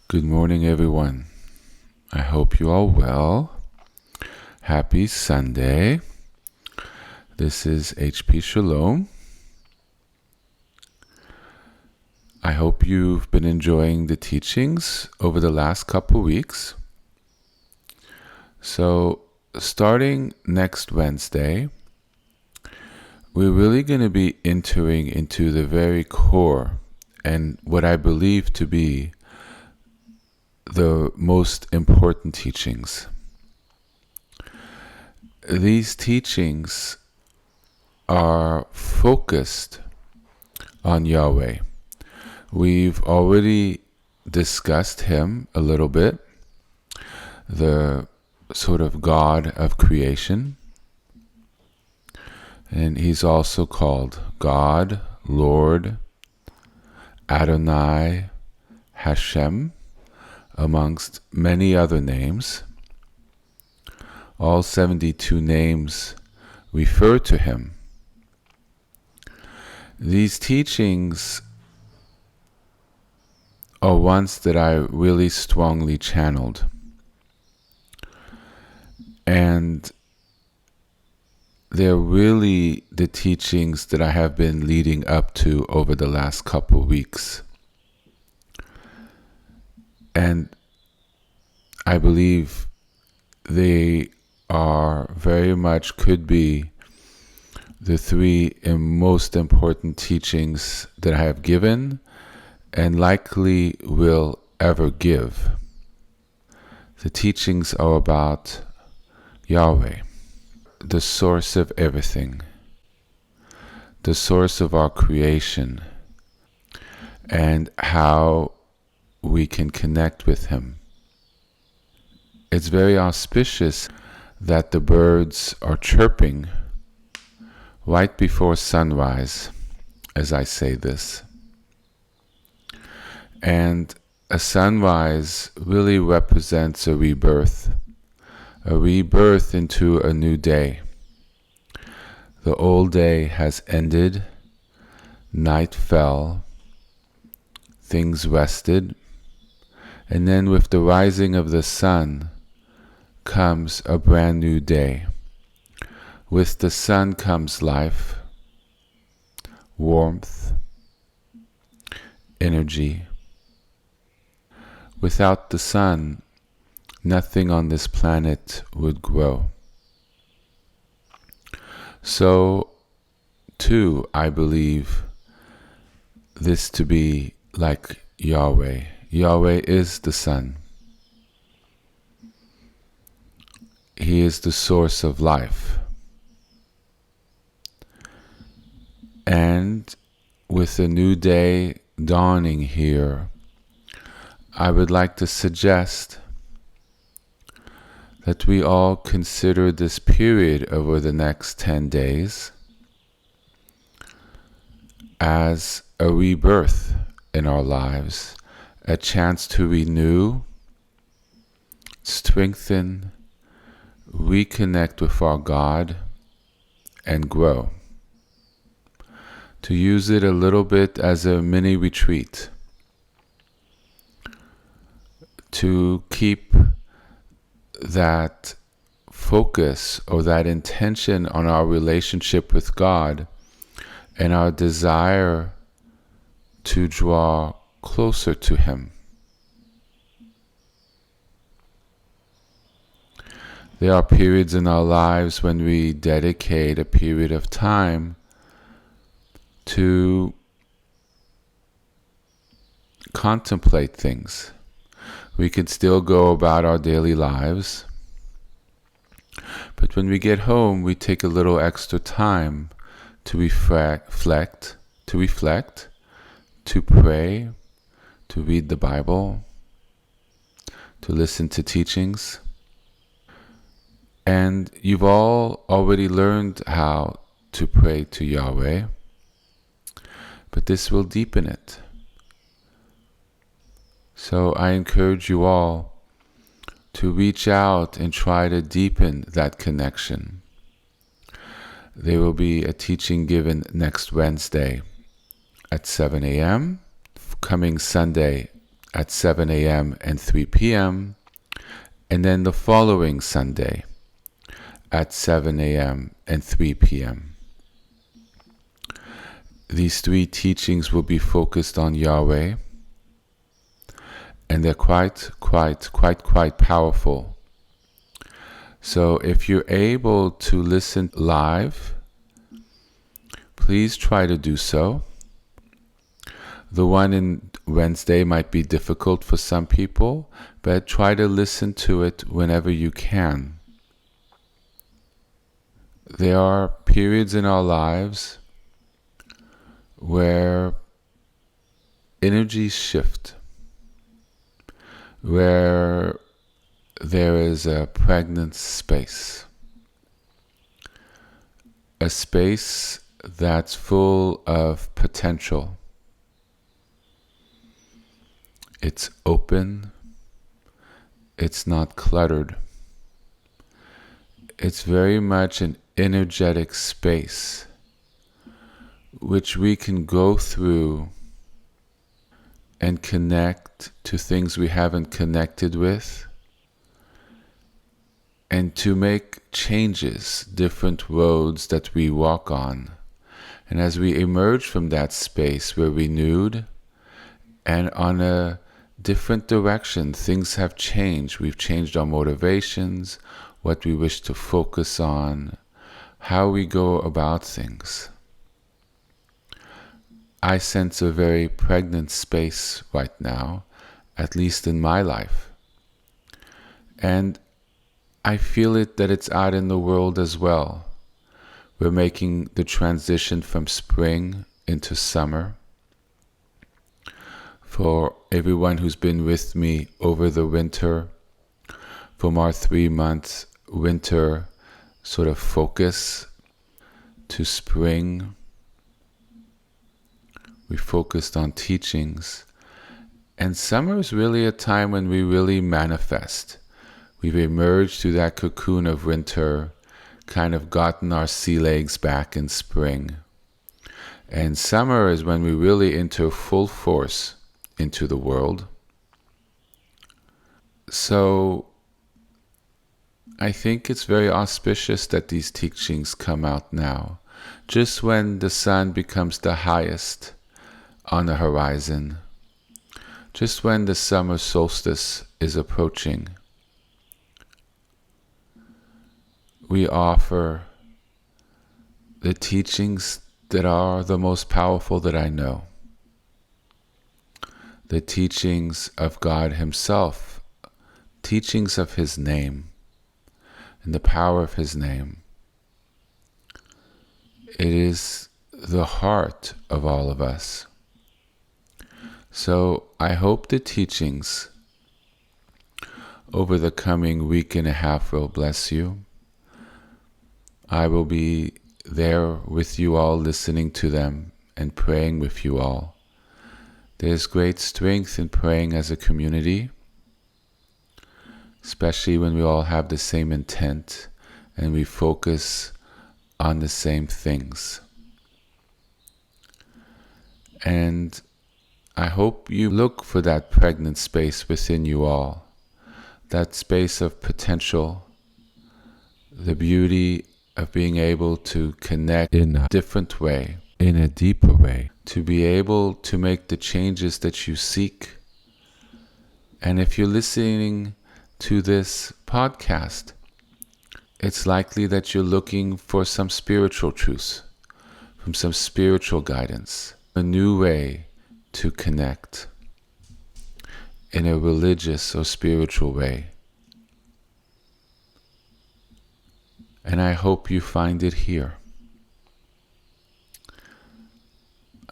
Good morning, everyone. I hope you are well. Happy Sunday. This is HP Shalom. I hope you've been enjoying the teachings over the last couple weeks. So, starting next Wednesday, we're really going to be entering into the very core and what I believe to be the most important teachings. These teachings are focused on Yahweh. We've already discussed Him a little bit, the sort of God of creation. And He's also called God, Lord, Adonai, Hashem, amongst many other names. All 72 names refer to Him. These teachings are ones that I really strongly channeled. And they're really the teachings that I have been leading up to over the last couple weeks. And I believe they are very much could be the three most important teachings that I have given and likely will ever give. The teachings are about Yahweh, the source of everything, the source of our creation, and how we can connect with Him. It's very auspicious that the birds are chirping right before sunrise, as I say this. And a sunrise really represents a rebirth into a new day. The old day has ended, night fell, things rested, and then with the rising of the sun comes a brand new day. With the sun comes life, warmth, energy. Without the sun, nothing on this planet would grow. So, too, I believe this to be like Yahweh. Yahweh is the sun. He is the source of life. And with a new day dawning here, I would like to suggest that we all consider this period over the next 10 days as a rebirth in our lives, a chance to renew, strengthen, reconnect with our God, and grow. To use it a little bit as a mini retreat, to keep that focus or that intention on our relationship with God and our desire to draw closer to Him. There are periods in our lives when we dedicate a period of time to contemplate things. We can still go about our daily lives, but when we get home, we take a little extra time to reflect, to pray, to read the Bible, to listen to teachings. And you've all already learned how to pray to Yahweh, but this will deepen it. So I encourage you all to reach out and try to deepen that connection. There will be a teaching given next Wednesday at 7 a.m., coming Sunday at 7 a.m. and 3 p.m., and then the following Sunday at 7 a.m. and 3 p.m. These 3 teachings will be focused on Yahweh, and they're quite powerful. So if you're able to listen live, please try to do so. The one in Wednesday might be difficult for some people, but try to listen to it whenever you can. There are periods in our lives where energies shift, where there is a pregnant space, a space that's full of potential. It's open, it's not cluttered. It's very much an energetic space which we can go through and connect to things we haven't connected with, and to make changes, different roads that we walk on. And as we emerge from that space, we're renewed and on a different direction. Things have changed. We've changed our motivations, what we wish to focus on, how we go about things. I sense a very pregnant space right now, at least in my life. And I feel it that it's out in the world as well. We're making the transition from spring into summer. For everyone who's been with me over the winter, from our 3-month winter sort of focus to spring, we focused on teachings. And summer is really a time when we really manifest. We've emerged through that cocoon of winter, kind of gotten our sea legs back in spring. And summer is when we really enter full force into the world. So I think it's very auspicious that these teachings come out now, just when the sun becomes the highest on the horizon, just when the summer solstice is approaching. We offer the teachings that are the most powerful that I know. The teachings of God Himself, teachings of His name, and the power of His name. It is the heart of all of us. So I hope the teachings over the coming week and a half will bless you. I will be there with you all, listening to them and praying with you all. There's great strength in praying as a community, especially when we all have the same intent and we focus on the same things. And I hope you look for that pregnant space within you all, that space of potential, the beauty of being able to connect in a different way, in a deeper way, to be able to make the changes that you seek. And if you're listening to this podcast, it's likely that you're looking for some spiritual truths, from some spiritual guidance, a new way to connect in a religious or spiritual way. And I hope you find it here.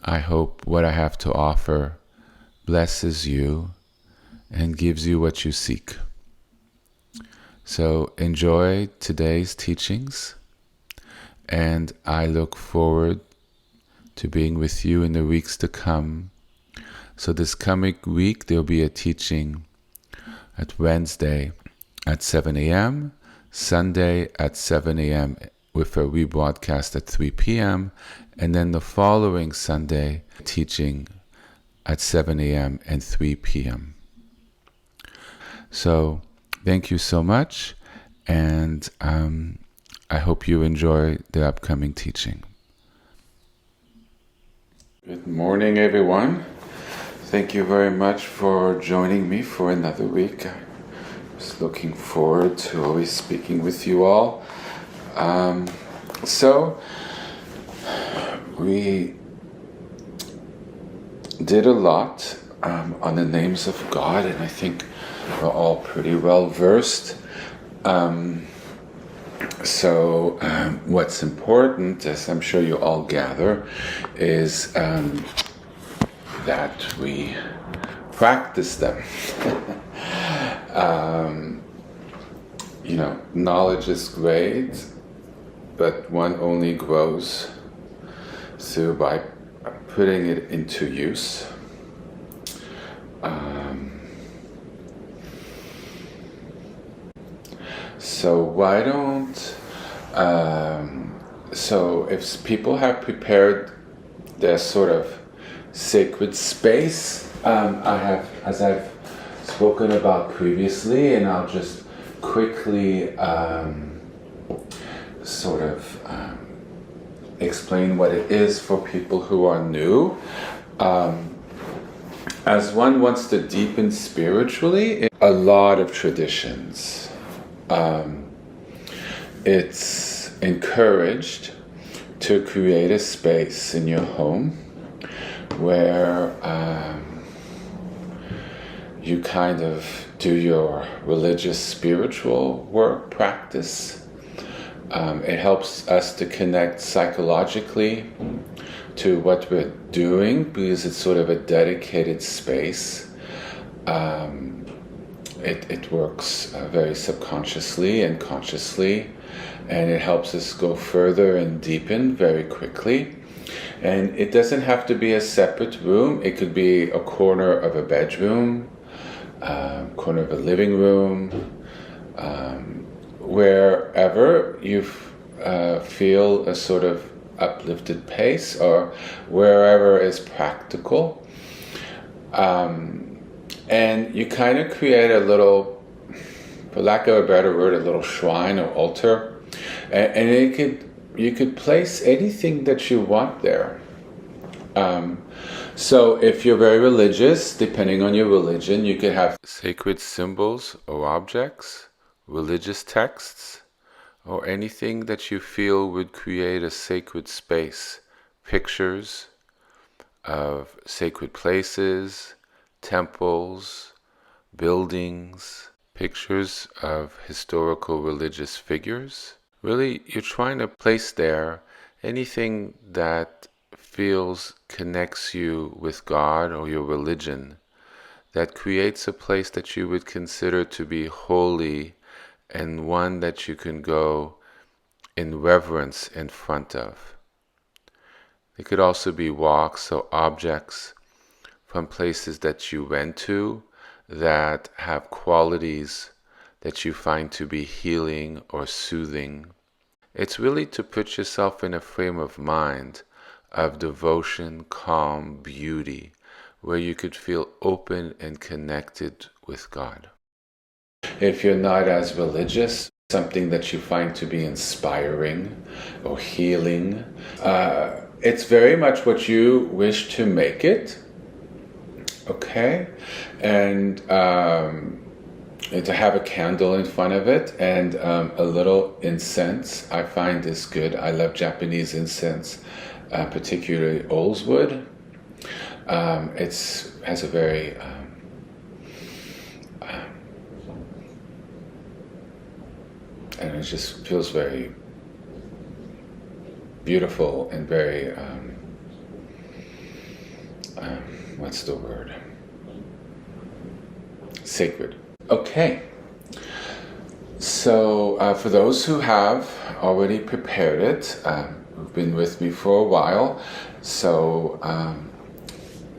I hope what I have to offer blesses you and gives you what you seek. So enjoy today's teachings, and I look forward to being with you in the weeks to come. So this coming week, there'll be a teaching at Wednesday at 7 a.m., Sunday at 7 a.m. with a rebroadcast at 3 p.m., and then the following Sunday, teaching at 7 a.m. and 3 p.m. So thank you so much, and I hope you enjoy the upcoming teaching. Good morning, everyone. Thank you very much for joining me for another week. I was looking forward to always speaking with you all. So we did a lot on the names of God, and I think we're all pretty well versed. So what's important, as I'm sure you all gather, is that we practice them. Knowledge is great, but one only grows through by putting it into use. So why don't, so if people have prepared their sort of sacred space, I have, as I've spoken about previously, and I'll just quickly explain what it is for people who are new. As one wants to deepen spiritually, a lot of traditions. It's encouraged to create a space in your home where you kind of do your religious spiritual work practice. It helps us to connect psychologically to what we're doing because it's sort of a dedicated space. It works very subconsciously and consciously, and it helps us go further and deepen very quickly. And it doesn't have to be a separate room. It could be a corner of a bedroom, corner of a living room, wherever you feel a sort of uplifted pace, or wherever is practical. And you kind of create a little, for lack of a better word, a little shrine or altar, and you could place anything that you want there. So if you're very religious, depending on your religion, you could have sacred symbols or objects, religious texts, or anything that you feel would create a sacred space, pictures of sacred places, temples, buildings, pictures of historical religious figures. Really, you're trying to place there anything that connects you with God or your religion, that creates a place that you would consider to be holy and one that you can go in reverence in front of. It could also be walks or objects from places that you went to that have qualities that you find to be healing or soothing. It's really to put yourself in a frame of mind of devotion, calm, beauty, where you could feel open and connected with God. If you're not as religious, something that you find to be inspiring or healing, it's very much what you wish to make it. Okay, and to have a candle in front of it and a little incense, I find is good. I love Japanese incense, particularly Oldswood. It has a very and it just feels very beautiful and very what's the word? Sacred. Okay. So for those who have already prepared it, who've been with me for a while, so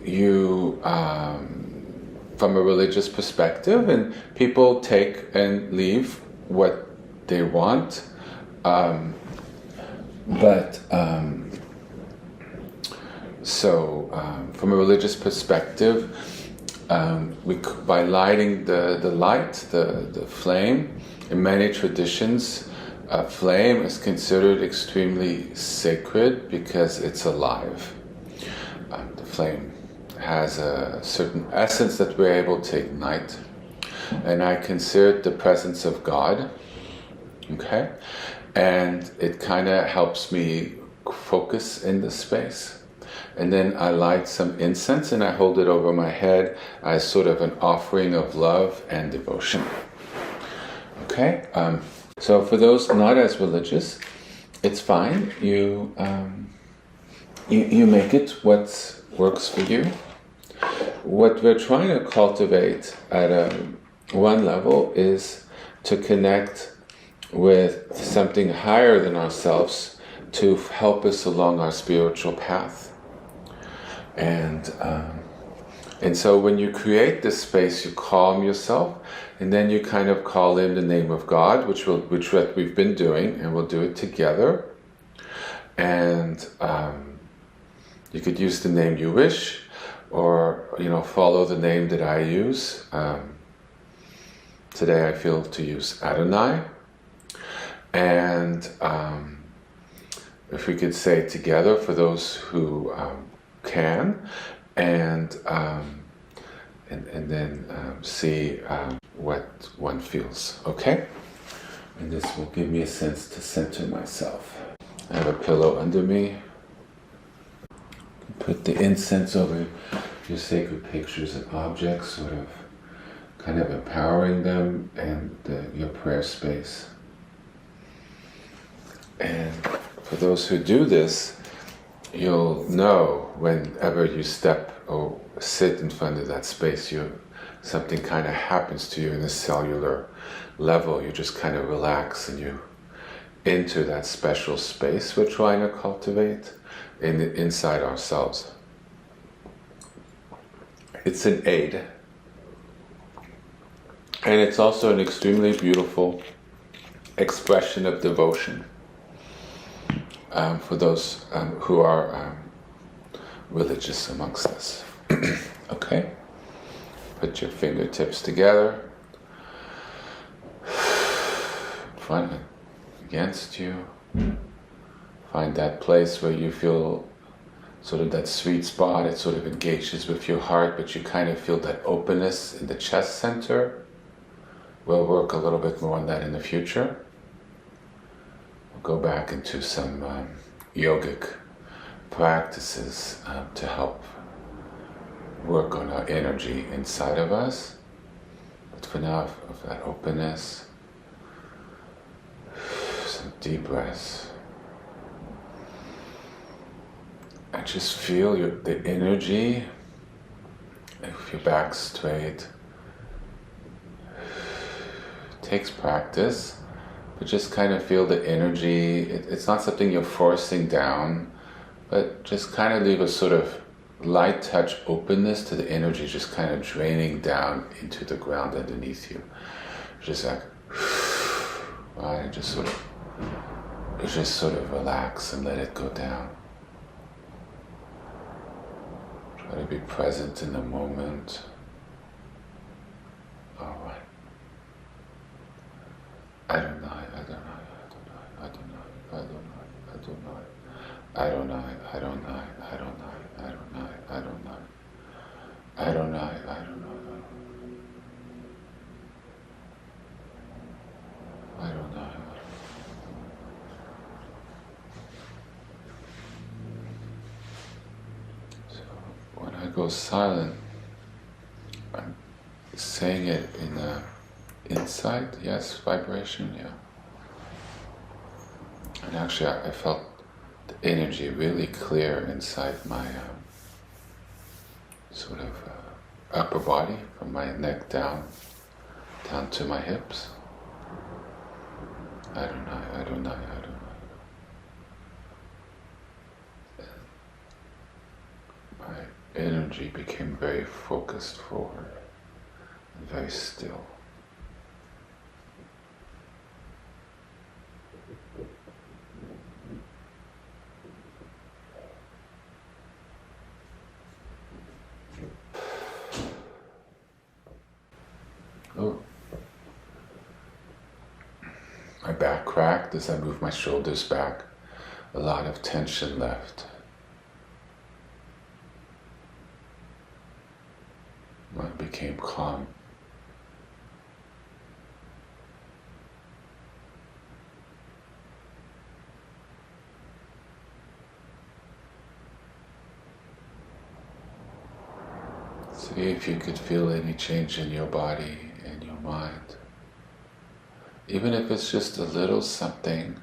you, from a religious perspective, and people take and leave what they want, So from a religious perspective, by lighting the light, the flame, in many traditions, a flame is considered extremely sacred because it's alive. The flame has a certain essence that we're able to ignite. And I consider it the presence of God, okay? And it kind of helps me focus in the space. And then I light some incense and I hold it over my head as sort of an offering of love and devotion. Okay? So for those not as religious, it's fine. You make it what works for you. What we're trying to cultivate at one level is to connect with something higher than ourselves to help us along our spiritual path. And so when you create this space, you calm yourself, and then you kind of call in the name of God, which we've been doing, and we'll do it together. And you could use the name you wish, or follow the name that I use. Today I feel to use Adonai. And if we could say it together for those who can, and then see what one feels. Okay? And this will give me a sense to center myself. I have a pillow under me. Put the incense over your sacred pictures and objects, sort of kind of empowering them and your prayer space. And for those who do this, you'll know whenever you step or sit in front of that space, something kind of happens to you in a cellular level. You just kind of relax and you enter that special space we're trying to cultivate inside ourselves. It's an aid. And it's also an extremely beautiful expression of devotion for those who are religious amongst us. Okay? Put your fingertips together, front against you. Find that place where you feel sort of that sweet spot. It sort of engages with your heart, but you kind of feel that openness in the chest center. We'll work a little bit more on that in the future. We'll go back into some yogic practices to help work on our energy inside of us. But for now, of that openness, some deep breaths. And just feel the energy, if your back's straight. It takes practice, but just kind of feel the energy. It's not something you're forcing down, but just kind of leave a sort of light touch openness to the energy just kind of draining down into the ground underneath you. Just like, right, and just sort of relax and let it go down. Try to be present in the moment. All right. Adonai, Adonai, Adonai, Adonai, Adonai, Adonai, Adonai, Adonai, Adonai, Adonai, Adonai, Adonai, Adonai. So when I go silent, I'm saying it in a insight, yes, vibration, yeah. And actually I felt the energy really clear inside my sort of upper body, from my neck down to my hips. Adonai, Adonai, Adonai. My energy became very focused forward and very still. Oh, my back cracked as I moved my shoulders back. A lot of tension left. I became calm. See if you could feel any change in your body and your mind. Even if it's just a little something,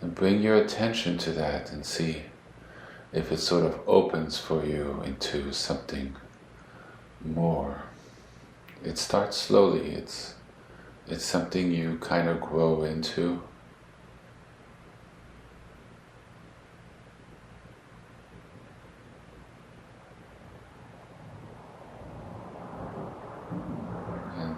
and bring your attention to that and see if it sort of opens for you into something more. It starts slowly. It's something you kind of grow into. And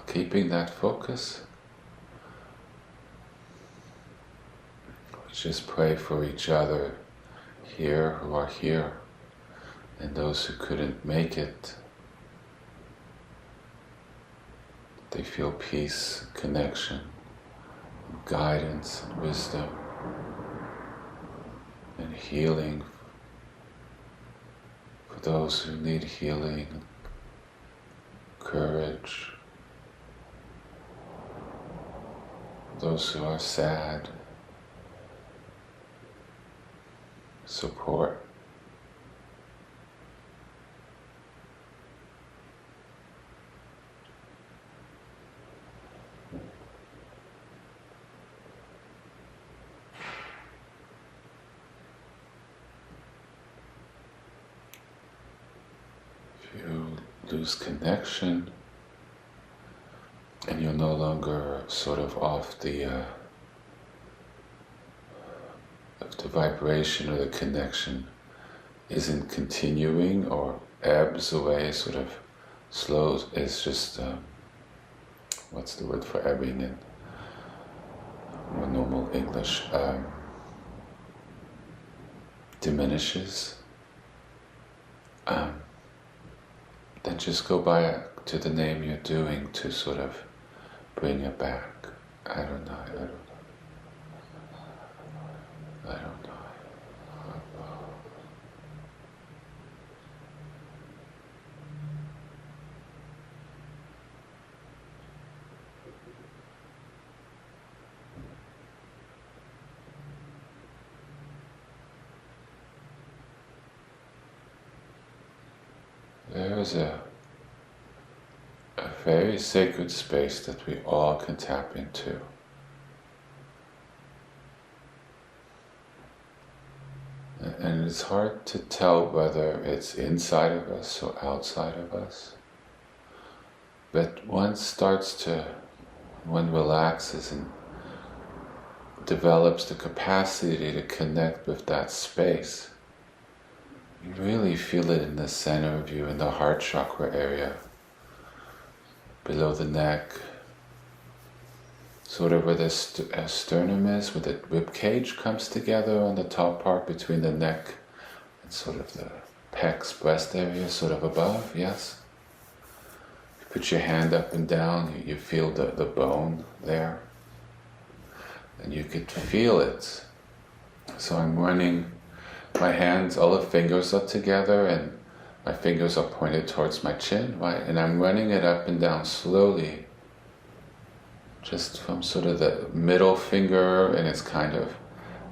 keeping that focus, we just pray for each other here who are here, and those who couldn't make it. They feel peace, connection, guidance, and wisdom, and healing for those who need healing, courage, those who are sad, support. If you lose connection and you're no longer sort of off the if the vibration or the connection isn't continuing or ebbs away, sort of slows, it's just, what's the word for ebbing in more normal English? Diminishes. Then just go back to the name you're doing to sort of bring it back. I don't know. There is a very sacred space that we all can tap into. And it's hard to tell whether it's inside of us or outside of us. But one relaxes and develops the capacity to connect with that space. You really feel it in the center of you, in the heart chakra area, below the neck, sort of where the sternum is, where the rib cage comes together on the top part between the neck and sort of the pecs, breast area, sort of above, yes? You put your hand up and down, you feel the bone there, and you could feel it. So I'm running my hands, all the fingers are together and my fingers are pointed towards my chin, right? And I'm running it up and down slowly, just from sort of the middle finger, and it's kind of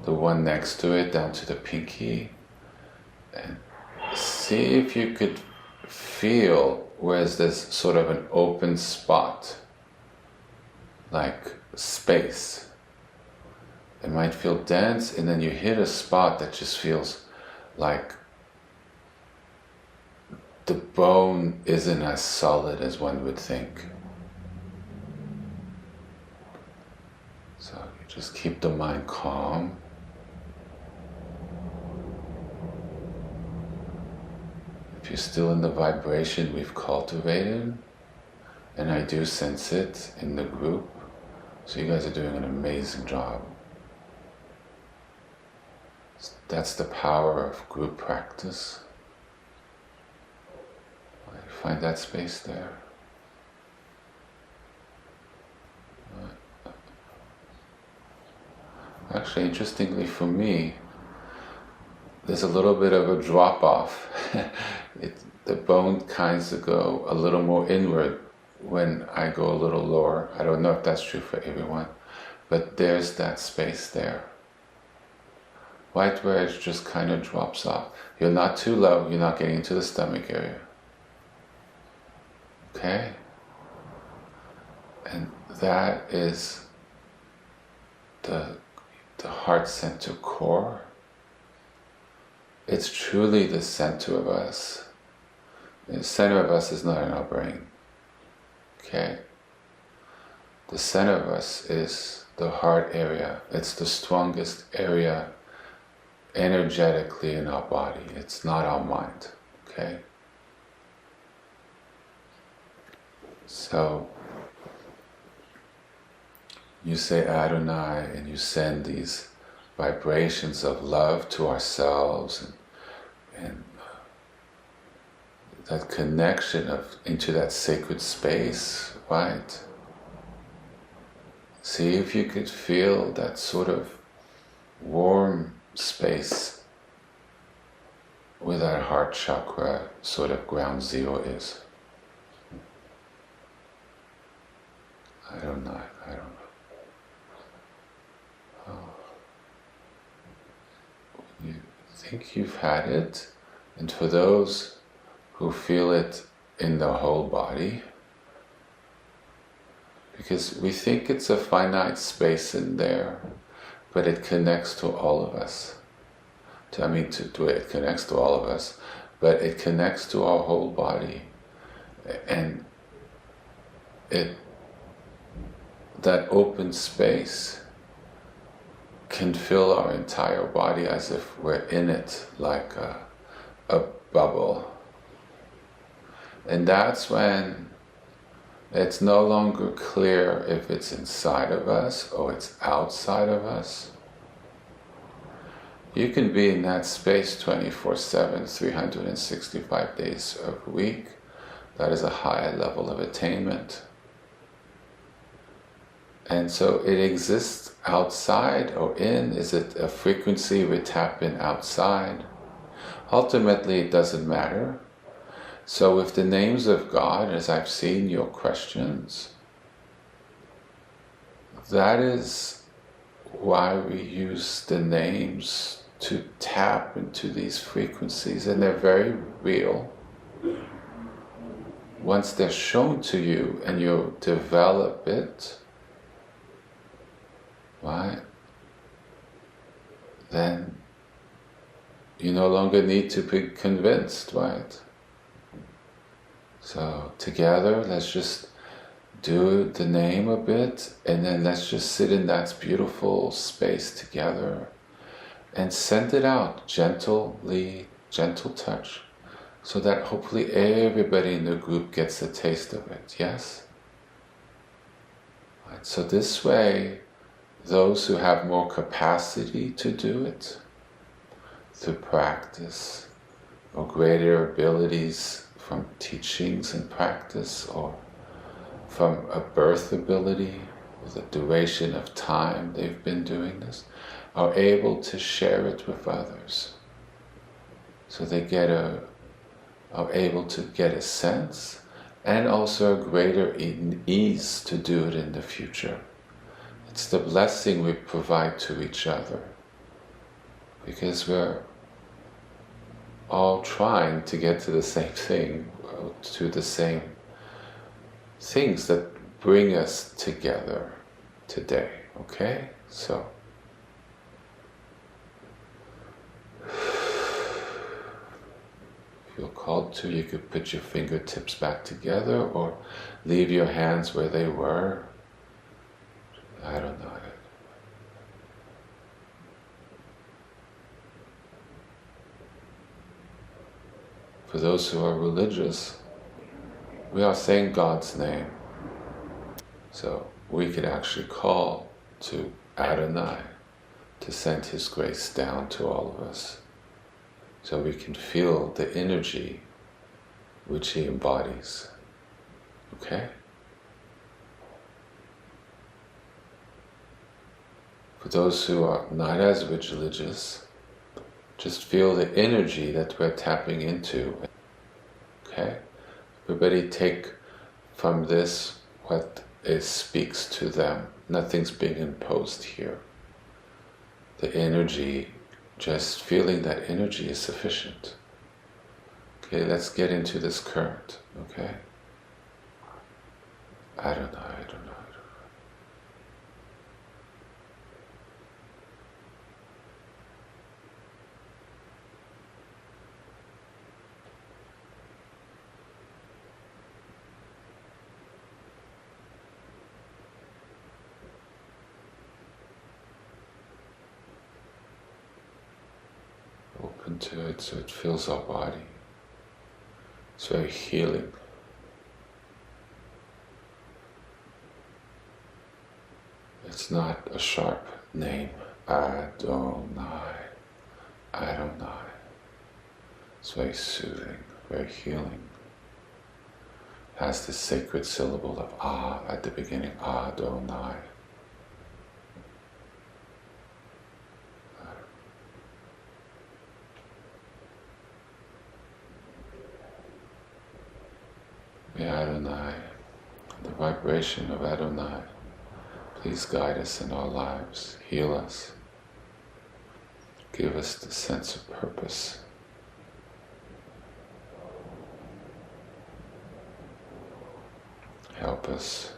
the one next to it, down to the pinky. And see if you could feel where's this sort of an open spot, like space. It might feel dense, and then you hit a spot that just feels like the bone isn't as solid as one would think. So you just keep the mind calm. If you're still in the vibration we've cultivated, and I do sense it in the group, so you guys are doing an amazing job. That's the power of group practice. Find that space there. Actually, interestingly for me, there's a little bit of a drop-off. The bone kinds of go a little more inward when I go a little lower. I don't know if that's true for everyone, but there's that space there. Right where it just kind of drops off. You're not too low, you're not getting into the stomach area. Okay? And that is the heart center core. It's truly the center of us. The center of us is not in our brain. Okay? The center of us is the heart area. It's the strongest area energetically in our body. It's not our mind. Okay? So, you say Adonai and you send these vibrations of love to ourselves and that connection into that sacred space, right? See if you could feel that sort of warm space where that heart chakra sort of ground zero is. I don't know. You think you've had it, and for those who feel it in the whole body, because we think it's a finite space in there, but it connects to all of us. It connects to all of us, but it connects to our whole body, and that open space can fill our entire body as if we're in it, like a bubble. And that's when it's no longer clear if it's inside of us or it's outside of us. You can be in that space 24/7, 365 days a week. That is a high level of attainment. And so it exists outside or in. Is it a frequency we tap in outside? Ultimately, it doesn't matter. So with the names of God, as I've seen your questions, that is why we use the names to tap into these frequencies, and they're very real. Once they're shown to you and you develop it, right, then you no longer need to be convinced, right? So together, let's just do the name a bit, and then let's just sit in that beautiful space together and send it out gently, gentle touch, so that hopefully everybody in the group gets a taste of it, yes? Right, so this way, those who have more capacity to do it, through practice, or greater abilities from teachings and practice, or from a birth ability, with the duration of time they've been doing this, are able to share it with others. So they are able to get a sense, and also a greater ease to do it in the future. It's the blessing we provide to each other, because we're all trying to get to the same thing, to the same things that bring us together today, okay? So, if you're called to, you could put your fingertips back together or leave your hands where they were. I don't know. For those who are religious, we are saying God's name. So we could actually call to Adonai to send His grace down to all of us. So we can feel the energy which he embodies. Okay? For those who are not as religious, just feel the energy that we're tapping into. Okay? Everybody take from this what speaks to them. Nothing's being imposed here. The energy, just feeling that energy is sufficient. Okay, let's get into this current, okay? I don't know. Open to it so it fills our body. It's very healing. It's not a sharp name. Adonai. Adonai. It's very soothing, very healing. Has this sacred syllable of Ah at the beginning. Adonai. May Adonai, the vibration of Adonai, please guide us in our lives, heal us, give us the sense of purpose. Help us.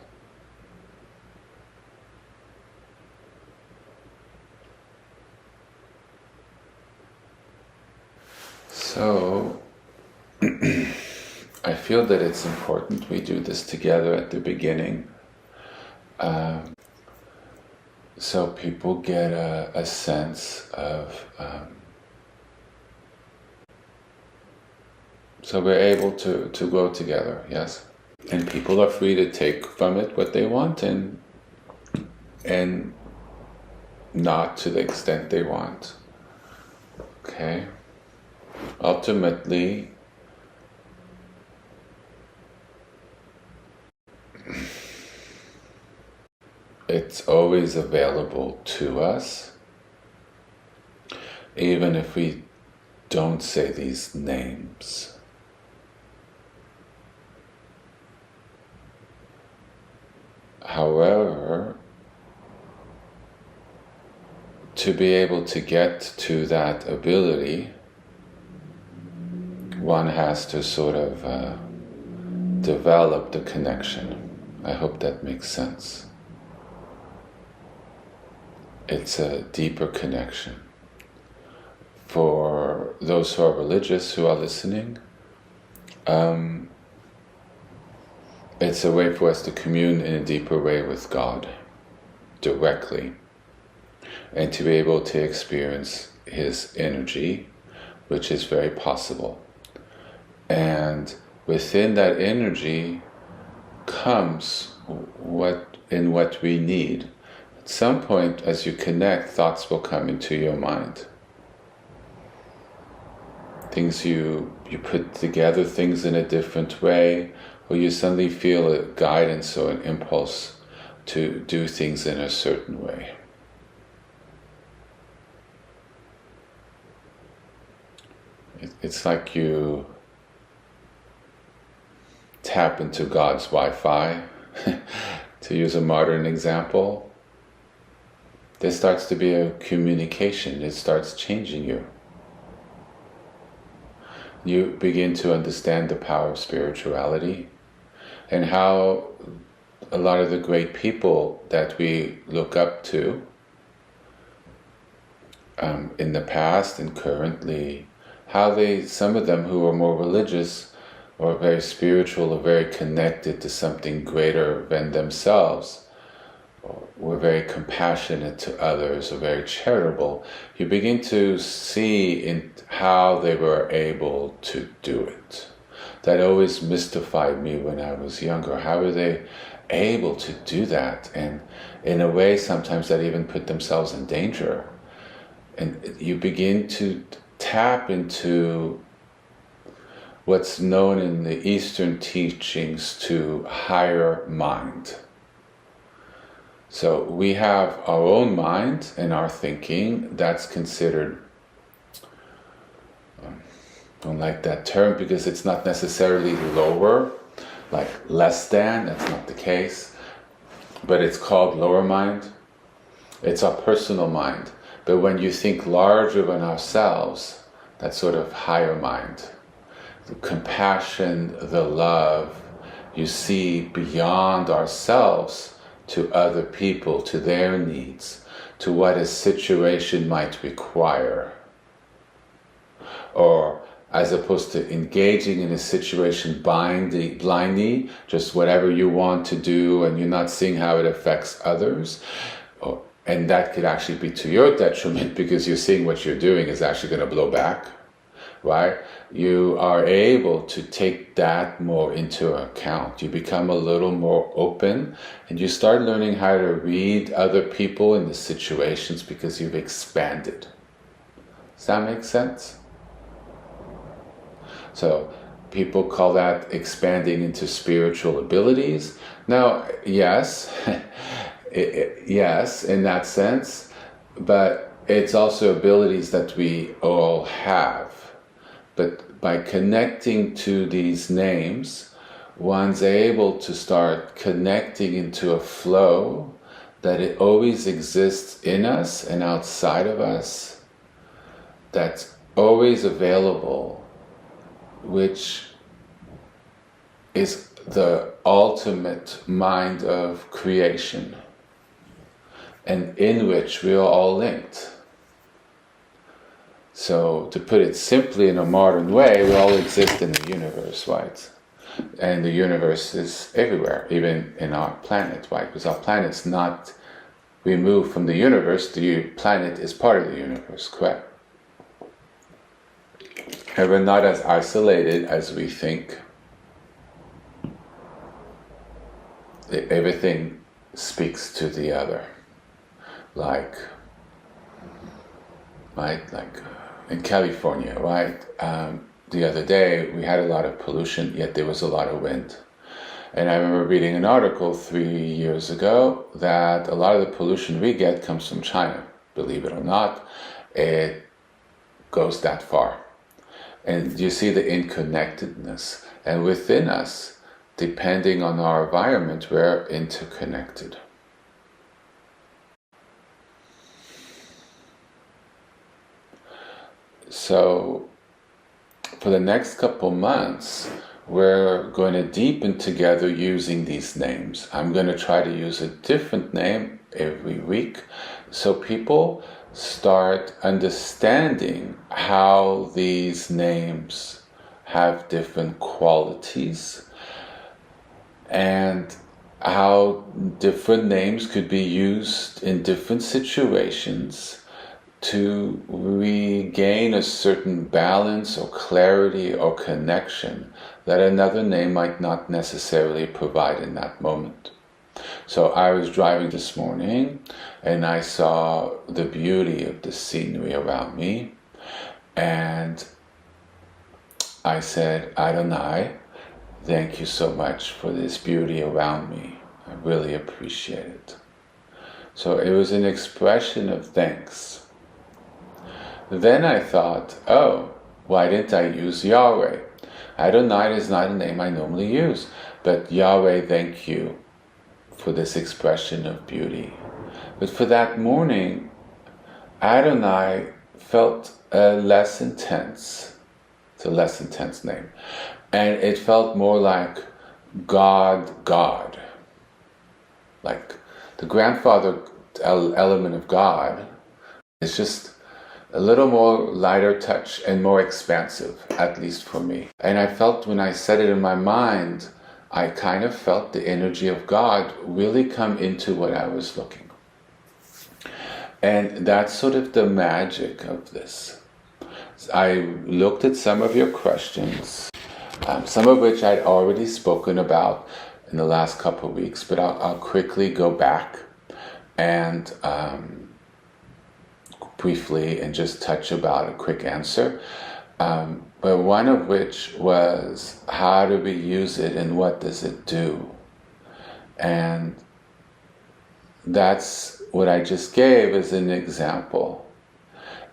So, I feel that it's important we do this together at the beginning, so people get a sense of, so we're able to grow together, yes? And people are free to take from it what they want and not to the extent they want, okay? Ultimately, it's always available to us, even if we don't say these names. However, to be able to get to that ability, one has to sort of develop the connection. I hope that makes sense. It's a deeper connection. For those who are religious, who are listening, it's a way for us to commune in a deeper way with God, directly, and to be able to experience His energy, which is very possible. And within that energy comes what we need. At some point, as you connect, thoughts will come into your mind. Things you put together things in a different way, or you suddenly feel a guidance or an impulse to do things in a certain way. It's like you tap into God's Wi-Fi, to use a modern example. There starts to be a communication. It starts changing you. You begin to understand the power of spirituality and how a lot of the great people that we look up to in the past and currently, how some of them who are more religious or very spiritual or very connected to something greater than themselves, or were very compassionate to others or very charitable, you begin to see in how they were able to do it. That always mystified me when I was younger. How were they able to do that? And in a way, sometimes that even put themselves in danger. And you begin to tap into what's known in the Eastern teachings to higher mind. So we have our own mind and our thinking. That's considered, don't like that term because it's not necessarily lower, like less than, that's not the case. But it's called lower mind. It's our personal mind. But when you think larger than ourselves, that's sort of higher mind. The compassion, the love, you see beyond ourselves to other people, to their needs, to what a situation might require. Or as opposed to engaging in a situation blindly, just whatever you want to do and you're not seeing how it affects others. And that could actually be to your detriment because you're seeing what you're doing is actually going to blow back, right? You are able to take that more into account. You become a little more open and you start learning how to read other people in the situations because you've expanded. Does that make sense? So people call that expanding into spiritual abilities. Now, yes, yes, in that sense, but it's also abilities that we all have. But by connecting to these names, one's able to start connecting into a flow that it always exists in us and outside of us, that's always available, which is the ultimate mind of creation, and in which we are all linked. So to put it simply in a modern way, we all exist in the universe, right? And the universe is everywhere, even in our planet, right? Because our planet's not removed from the universe, the planet is part of the universe, correct? And we're not as isolated as we think. Everything speaks to the other. Like in California, right? The other day we had a lot of pollution, yet there was a lot of wind. And I remember reading an article 3 years ago that a lot of the pollution we get comes from China. Believe it or not, it goes that far. And you see the interconnectedness. And within us, depending on our environment, we're interconnected. So for the next couple months, we're going to deepen together using these names. I'm going to try to use a different name every week so people start understanding how these names have different qualities and how different names could be used in different situations to regain a certain balance or clarity or connection that another name might not necessarily provide in that moment. So I was driving this morning and I saw the beauty of the scenery around me, and I said, Adonai, thank you so much for this beauty around me. I really appreciate it. So it was an expression of thanks. Then I thought, oh, why didn't I use Yahweh? Adonai is not a name I normally use, but Yahweh, thank you for this expression of beauty. But for that morning, Adonai felt less intense. It's a less intense name. And it felt more like God. Like the grandfather element of God is just a little more lighter touch and more expansive, at least for me. And I felt when I said it in my mind, I kind of felt the energy of God really come into what I was looking. And that's sort of the magic of this. I looked at some of your questions, some of which I'd already spoken about in the last couple of weeks, but I'll quickly go back and briefly and just touch about a quick answer. but one of which was, how do we use it and what does it do? And that's what I just gave as an example.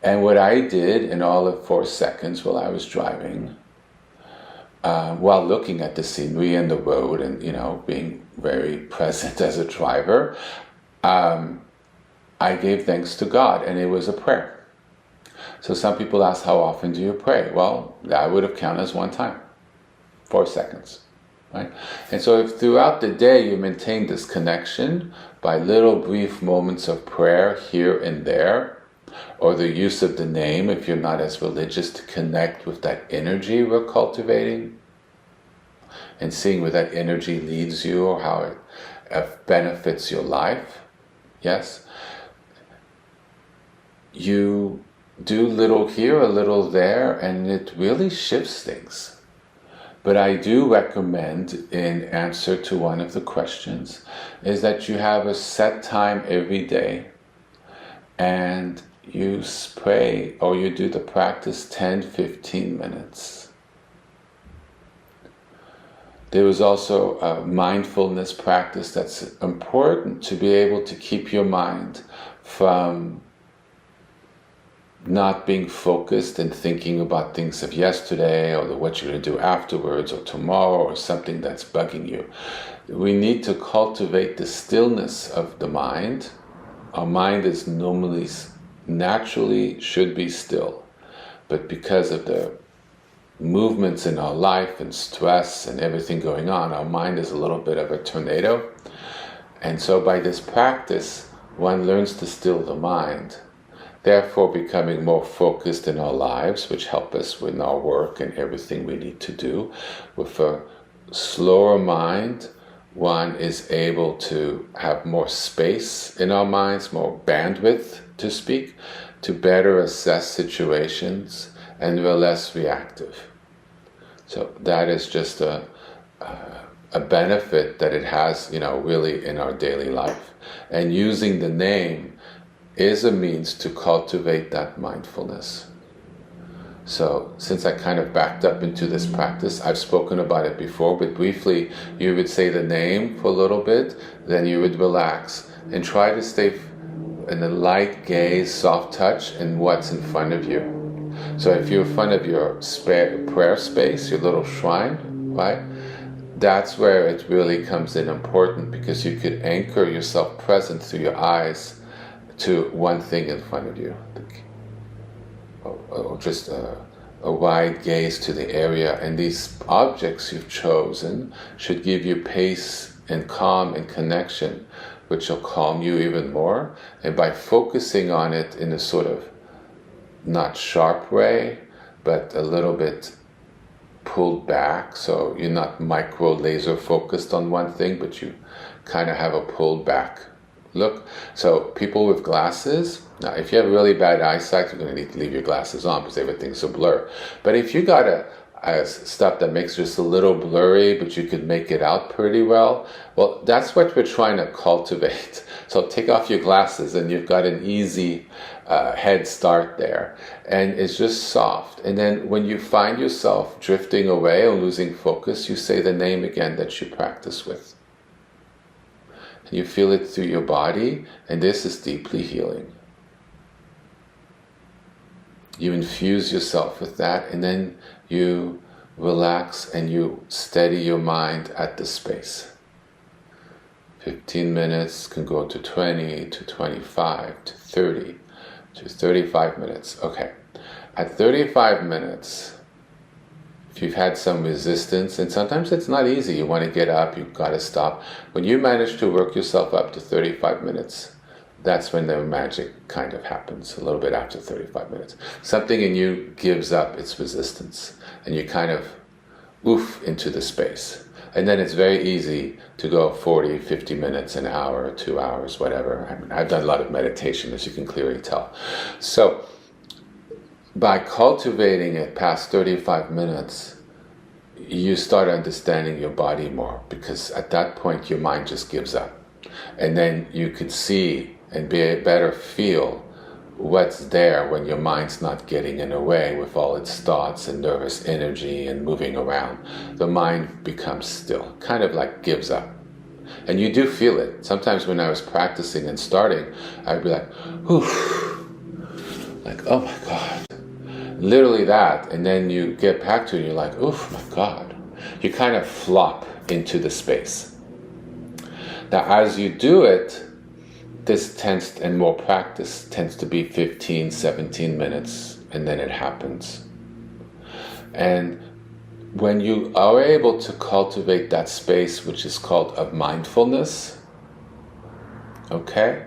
And what I did in all of 4 seconds while I was driving, while looking at the scenery and the road and, being very present as a driver, I gave thanks to God, and it was a prayer. So some people ask, how often do you pray? Well, that would have counted as one time, 4 seconds. Right? And so if throughout the day you maintain this connection by little brief moments of prayer here and there, or the use of the name if you're not as religious, to connect with that energy we're cultivating, and seeing where that energy leads you or how it benefits your life, yes? You do little here, a little there, and it really shifts things. But I do recommend, in answer to one of the questions, is that you have a set time every day and you pray or you do the practice 10-15 minutes. There is also a mindfulness practice that's important to be able to keep your mind from not being focused and thinking about things of yesterday or what you're going to do afterwards or tomorrow or something that's bugging you. We need to cultivate the stillness of the mind. Our mind is naturally should be still, but because of the movements in our life and stress and everything going on, our mind is a little bit of a tornado. And so by this practice, one learns to still the mind, therefore becoming more focused in our lives, which help us with our work and everything we need to do. With a slower mind, one is able to have more space in our minds, more bandwidth to speak, to better assess situations, and we're less reactive. So that is just a benefit that it has, really in our daily life. And using the name is a means to cultivate that mindfulness. So since I kind of backed up into this practice, I've spoken about it before, but briefly, you would say the name for a little bit, then you would relax and try to stay in a light gaze, soft touch in what's in front of you. So if you're in front of your prayer space, your little shrine, right? That's where it really comes in important, because you could anchor yourself present through your eyes to one thing in front of you, or just a wide gaze to the area. And these objects you've chosen should give you pace and calm and connection, which will calm you even more. And by focusing on it in a sort of not sharp way, but a little bit pulled back, so you're not micro laser focused on one thing, but you kind of have a pulled back look. So people with glasses, now if you have really bad eyesight, you're going to need to leave your glasses on because everything's a blur. But if you got stuff that makes just a little blurry, but you could make it out pretty well, that's what we're trying to cultivate. So take off your glasses and you've got an easy head start there. And it's just soft. And then when you find yourself drifting away or losing focus, you say the name again that you practice with. And you feel it through your body, and this is deeply healing. You infuse yourself with that, and then you relax and you steady your mind at the space. 15 minutes can go to 20, to 25, to 30, to 35 minutes. Okay. At 35 minutes, if you've had some resistance, and sometimes it's not easy, you want to get up, you've got to stop. When you manage to work yourself up to 35 minutes, that's when the magic kind of happens, a little bit after 35 minutes. Something in you gives up its resistance, and you kind of oof into the space. And then it's very easy to go 40, 50 minutes, an hour, 2 hours, whatever. I mean, I've done a lot of meditation, as you can clearly tell. So by cultivating it past 35 minutes, you start understanding your body more, because at that point your mind just gives up. And then you could see and better feel what's there when your mind's not getting in the way with all its thoughts and nervous energy and moving around. The mind becomes still, kind of like gives up. And you do feel it. Sometimes when I was practicing and starting, I'd be like, oof, like, oh my God. Literally that. And then you get back to it and you're like, oof, my God. You kind of flop into the space. Now, as you do it, this tends, and more practice, tends to be 15, 17 minutes, and then it happens. And when you are able to cultivate that space, which is called of mindfulness, okay,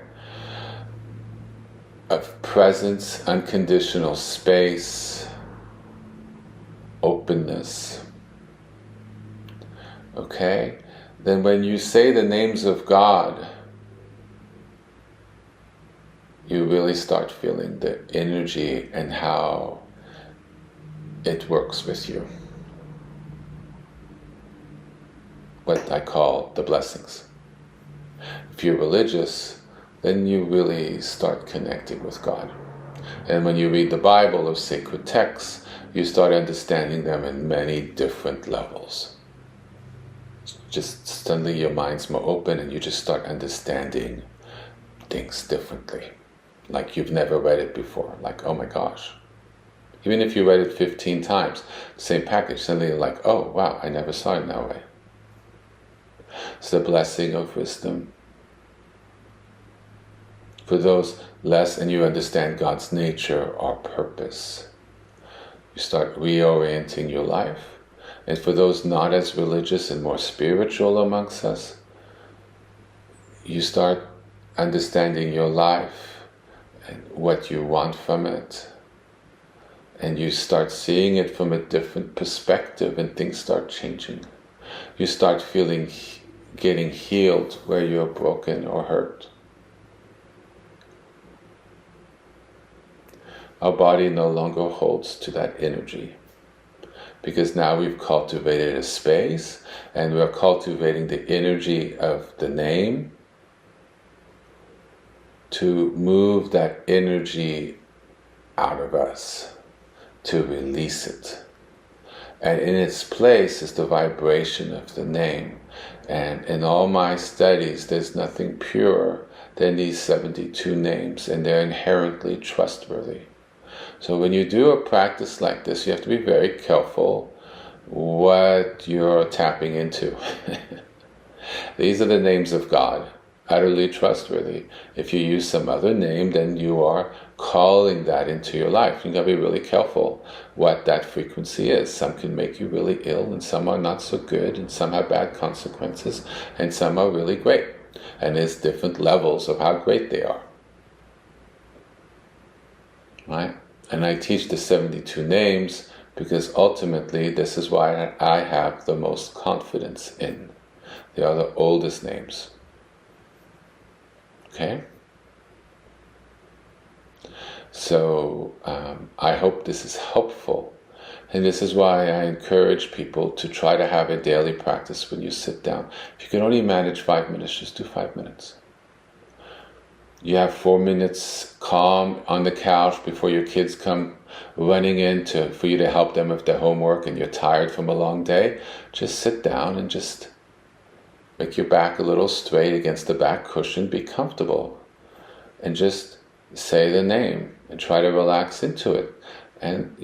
of presence, unconditional space, openness, okay, then when you say the names of God, you really start feeling the energy and how it works with you. What I call the blessings. If you're religious, then you really start connecting with God. And when you read the Bible or sacred texts, you start understanding them in many different levels. Just suddenly your mind's more open and you just start understanding things differently. Like you've never read it before. Like, oh my gosh. Even if you read it 15 times, same package, suddenly you're like, oh wow, I never saw it that way. It's the blessing of wisdom. For those less, and you understand God's nature or purpose, you start reorienting your life. And for those not as religious and more spiritual amongst us, you start understanding your life and what you want from it. And you start seeing it from a different perspective and things start changing. You start feeling, getting healed where you're broken or hurt. Our body no longer holds to that energy because now we've cultivated a space and we're cultivating the energy of the name to move that energy out of us, to release it. And in its place is the vibration of the name. And in all my studies, there's nothing purer than these 72 names, and they're inherently trustworthy. So when you do a practice like this, you have to be very careful what you're tapping into. These are the names of God, utterly trustworthy. If you use some other name, then you are calling that into your life. You gotta be really careful what that frequency is. Some can make you really ill, and some are not so good, and some have bad consequences, and some are really great. And there's different levels of how great they are. Right? And I teach the 72 names because ultimately this is why I have the most confidence in. They are the oldest names. Okay? So I hope this is helpful. And this is why I encourage people to try to have a daily practice when you sit down. If you can only manage 5 minutes, just do 5 minutes. You have 4 minutes calm on the couch before your kids come running in for you to help them with their homework and you're tired from a long day. Just sit down and just make your back a little straight against the back cushion. Be comfortable. And just say the name and try to relax into it. And,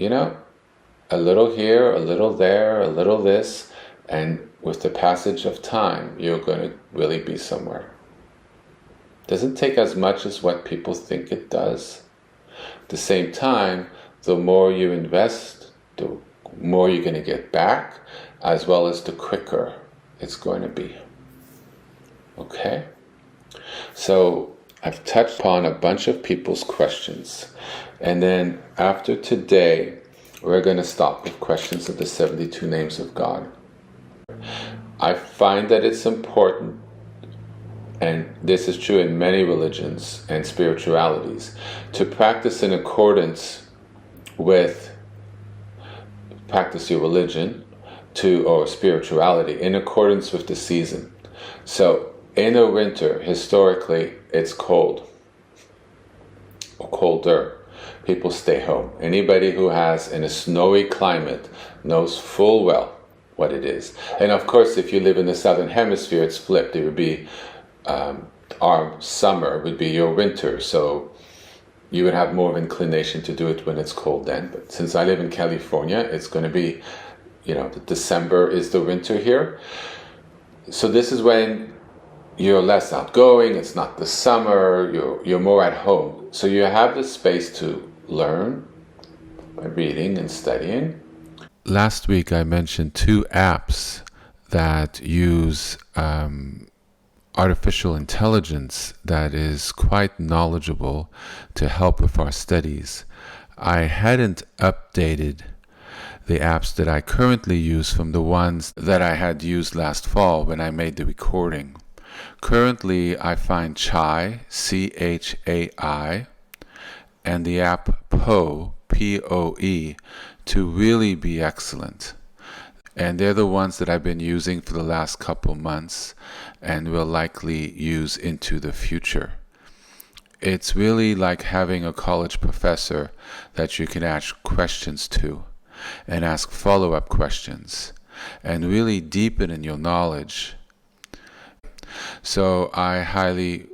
a little here, a little there, a little this. And with the passage of time, you're going to really be somewhere. Doesn't take as much as what people think it does. At the same time, the more you invest, the more you're going to get back, as well as the quicker it's going to be. Okay? So I've touched upon a bunch of people's questions. And then after today, we're going to stop with questions of the 72 names of God. I find that it's important, and this is true in many religions and spiritualities, to practice in accordance with, practice your religion or spirituality in accordance with the season. So in the winter, historically, it's cold. colder, people stay home. Anybody who has in a snowy climate knows full well what it is. And of course, if you live in the southern hemisphere, it's flipped. It would be our summer would be your winter, so you would have more of inclination to do it when it's cold then. But since I live in California, it's going to be, the December is the winter here. So this is when you're less outgoing, it's not the summer, you're more at home. So you have the space to learn by reading and studying. Last week I mentioned 2 apps that use artificial intelligence that is quite knowledgeable to help with our studies. I hadn't updated the apps that I currently use from the ones that I had used last fall when I made the recording. Currently, I find Chai, Chai, and the app Poe, Poe, to really be excellent. And they're the ones that I've been using for the last couple months and will likely use into the future. It's really like having a college professor that you can ask questions to and ask follow-up questions and really deepen in your knowledge. So I highly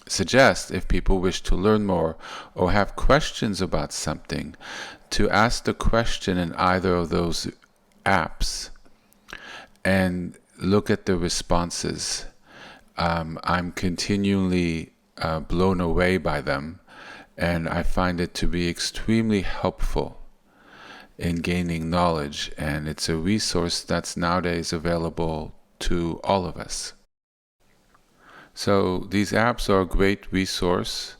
suggest, if people wish to learn more or have questions about something, to ask the question in either of those apps and look at the responses. I'm continually blown away by them, and I find it to be extremely helpful in gaining knowledge, and it's a resource that's nowadays available to all of us. So these apps are a great resource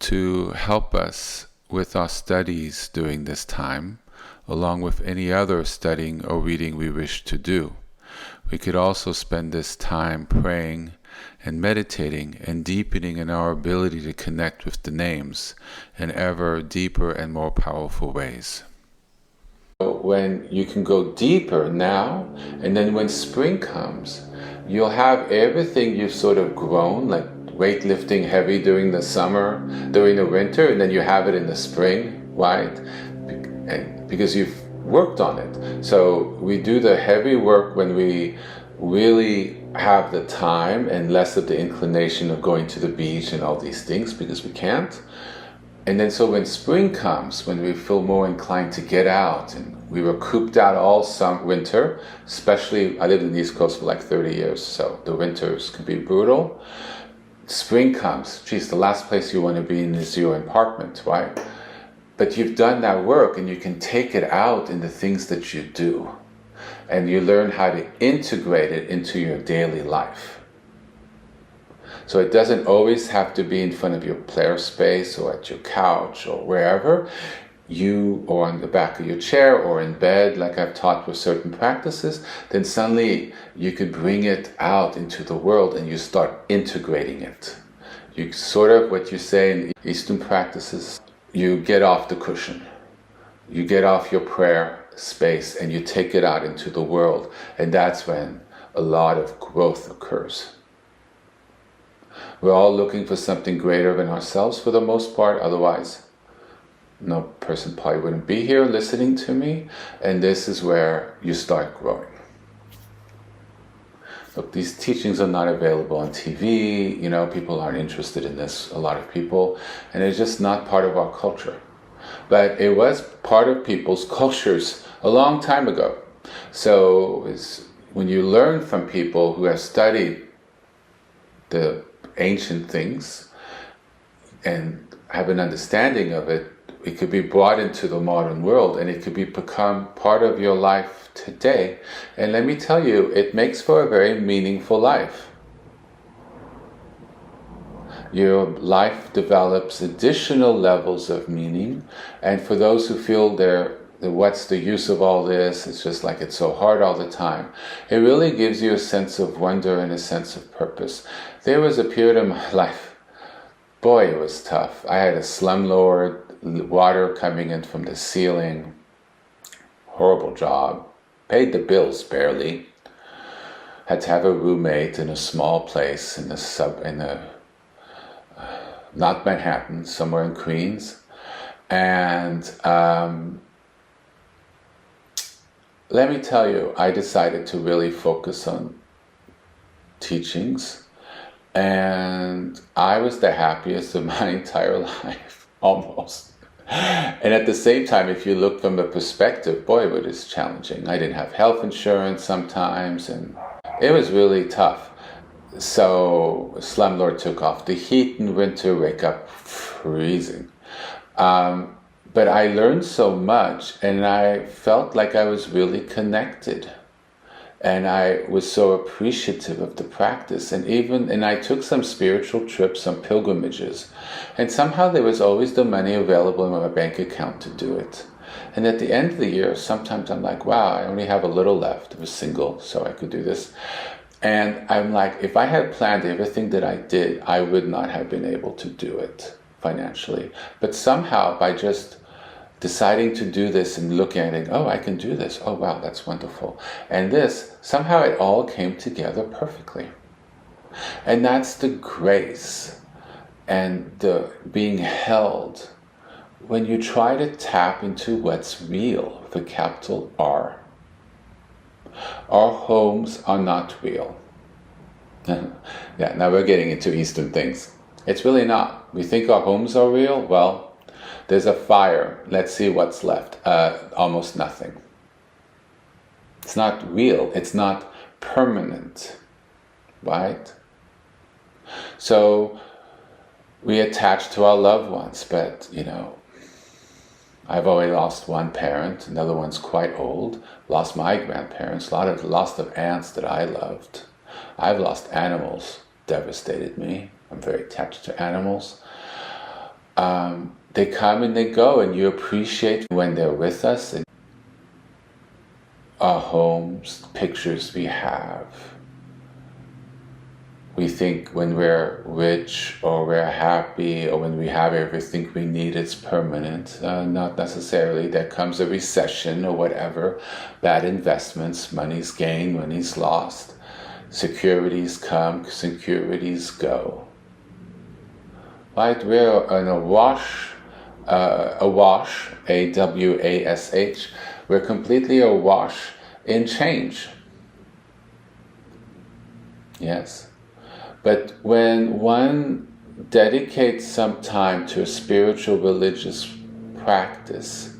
to help us with our studies during this time, along with any other studying or reading we wish to do. We could also spend this time praying and meditating and deepening in our ability to connect with the names in ever deeper and more powerful ways. When you can go deeper now, and then when spring comes, you'll have everything you've sort of grown, like weightlifting heavy during the summer, during the winter, and then you have it in the spring, right? And because you've worked on it. So we do the heavy work when we really have the time and less of the inclination of going to the beach and all these things, because we can't. And then so when spring comes, when we feel more inclined to get out, and we were cooped out all winter, especially I lived in the East Coast for like 30 years, so the winters can be brutal. Spring comes, geez, the last place you want to be in is your apartment, right? But you've done that work and you can take it out in the things that you do. And you learn how to integrate it into your daily life. So it doesn't always have to be in front of your prayer space or at your couch or wherever, or on the back of your chair or in bed, like I've taught with certain practices. Then suddenly you could bring it out into the world and you start integrating it. You sort of, what you say in Eastern practices, you get off the cushion. You get off your prayer space and you take it out into the world. And that's when a lot of growth occurs. We're all looking for something greater than ourselves for the most part, otherwise no person probably wouldn't be here listening to me, and this is where you start growing. Look, these teachings are not available on TV, people aren't interested in this, a lot of people, and it's just not part of our culture. But it was part of people's cultures a long time ago. So when you learn from people who have studied the ancient things and have an understanding of it, it could be brought into the modern world and it could become part of your life today. And let me tell you, it makes for a very meaningful life. Your life develops additional levels of meaning, and for those who feel what's the use of all this, it's just like it's so hard all the time, it really gives you a sense of wonder and a sense of purpose. There was a period in my life, boy, it was tough. I had a slumlord, water coming in from the ceiling, horrible job, paid the bills barely, had to have a roommate in a small place in the not Manhattan, somewhere in Queens. And let me tell you, I decided to really focus on teachings, and I was the happiest of my entire life, almost. And at the same time, if you look from the perspective, boy, it was challenging. I didn't have health insurance sometimes, and it was really tough. So slumlord took off the heat in winter, wake up freezing. But I learned so much, and I felt like I was really connected. And I was so appreciative of the practice. And I took some spiritual trips, some pilgrimages. And somehow there was always the money available in my bank account to do it. And at the end of the year, sometimes I'm like, wow, I only have a little left. I was single, so I could do this. And I'm like, if I had planned everything that I did, I would not have been able to do it financially. But somehow, by just deciding to do this and looking at it, oh, I can do this. Oh, wow, that's wonderful. And this, somehow it all came together perfectly. And that's the grace and the being held when you try to tap into what's real, the capital R. Our homes are not real. Yeah, now we're getting into Eastern things. It's really not. We think our homes are real. Well, there's a fire. Let's see what's left. Almost nothing. It's not real. It's not permanent. Right? So we attach to our loved ones, but, I've already lost one parent. Another one's quite old. Lost my grandparents. Lost of aunts that I loved. I've lost animals. Devastated me. I'm very attached to animals. They come and they go, and you appreciate when they're with us. And our homes, pictures we have. We think when we're rich or we're happy or when we have everything we need, it's permanent. Not necessarily. There comes a recession or whatever. Bad investments, money's gained, money's lost. Securities come, securities go. Right? We're in a wash, A-W-A-S-H. We're completely awash in change. Yes. But when one dedicates some time to a spiritual religious practice,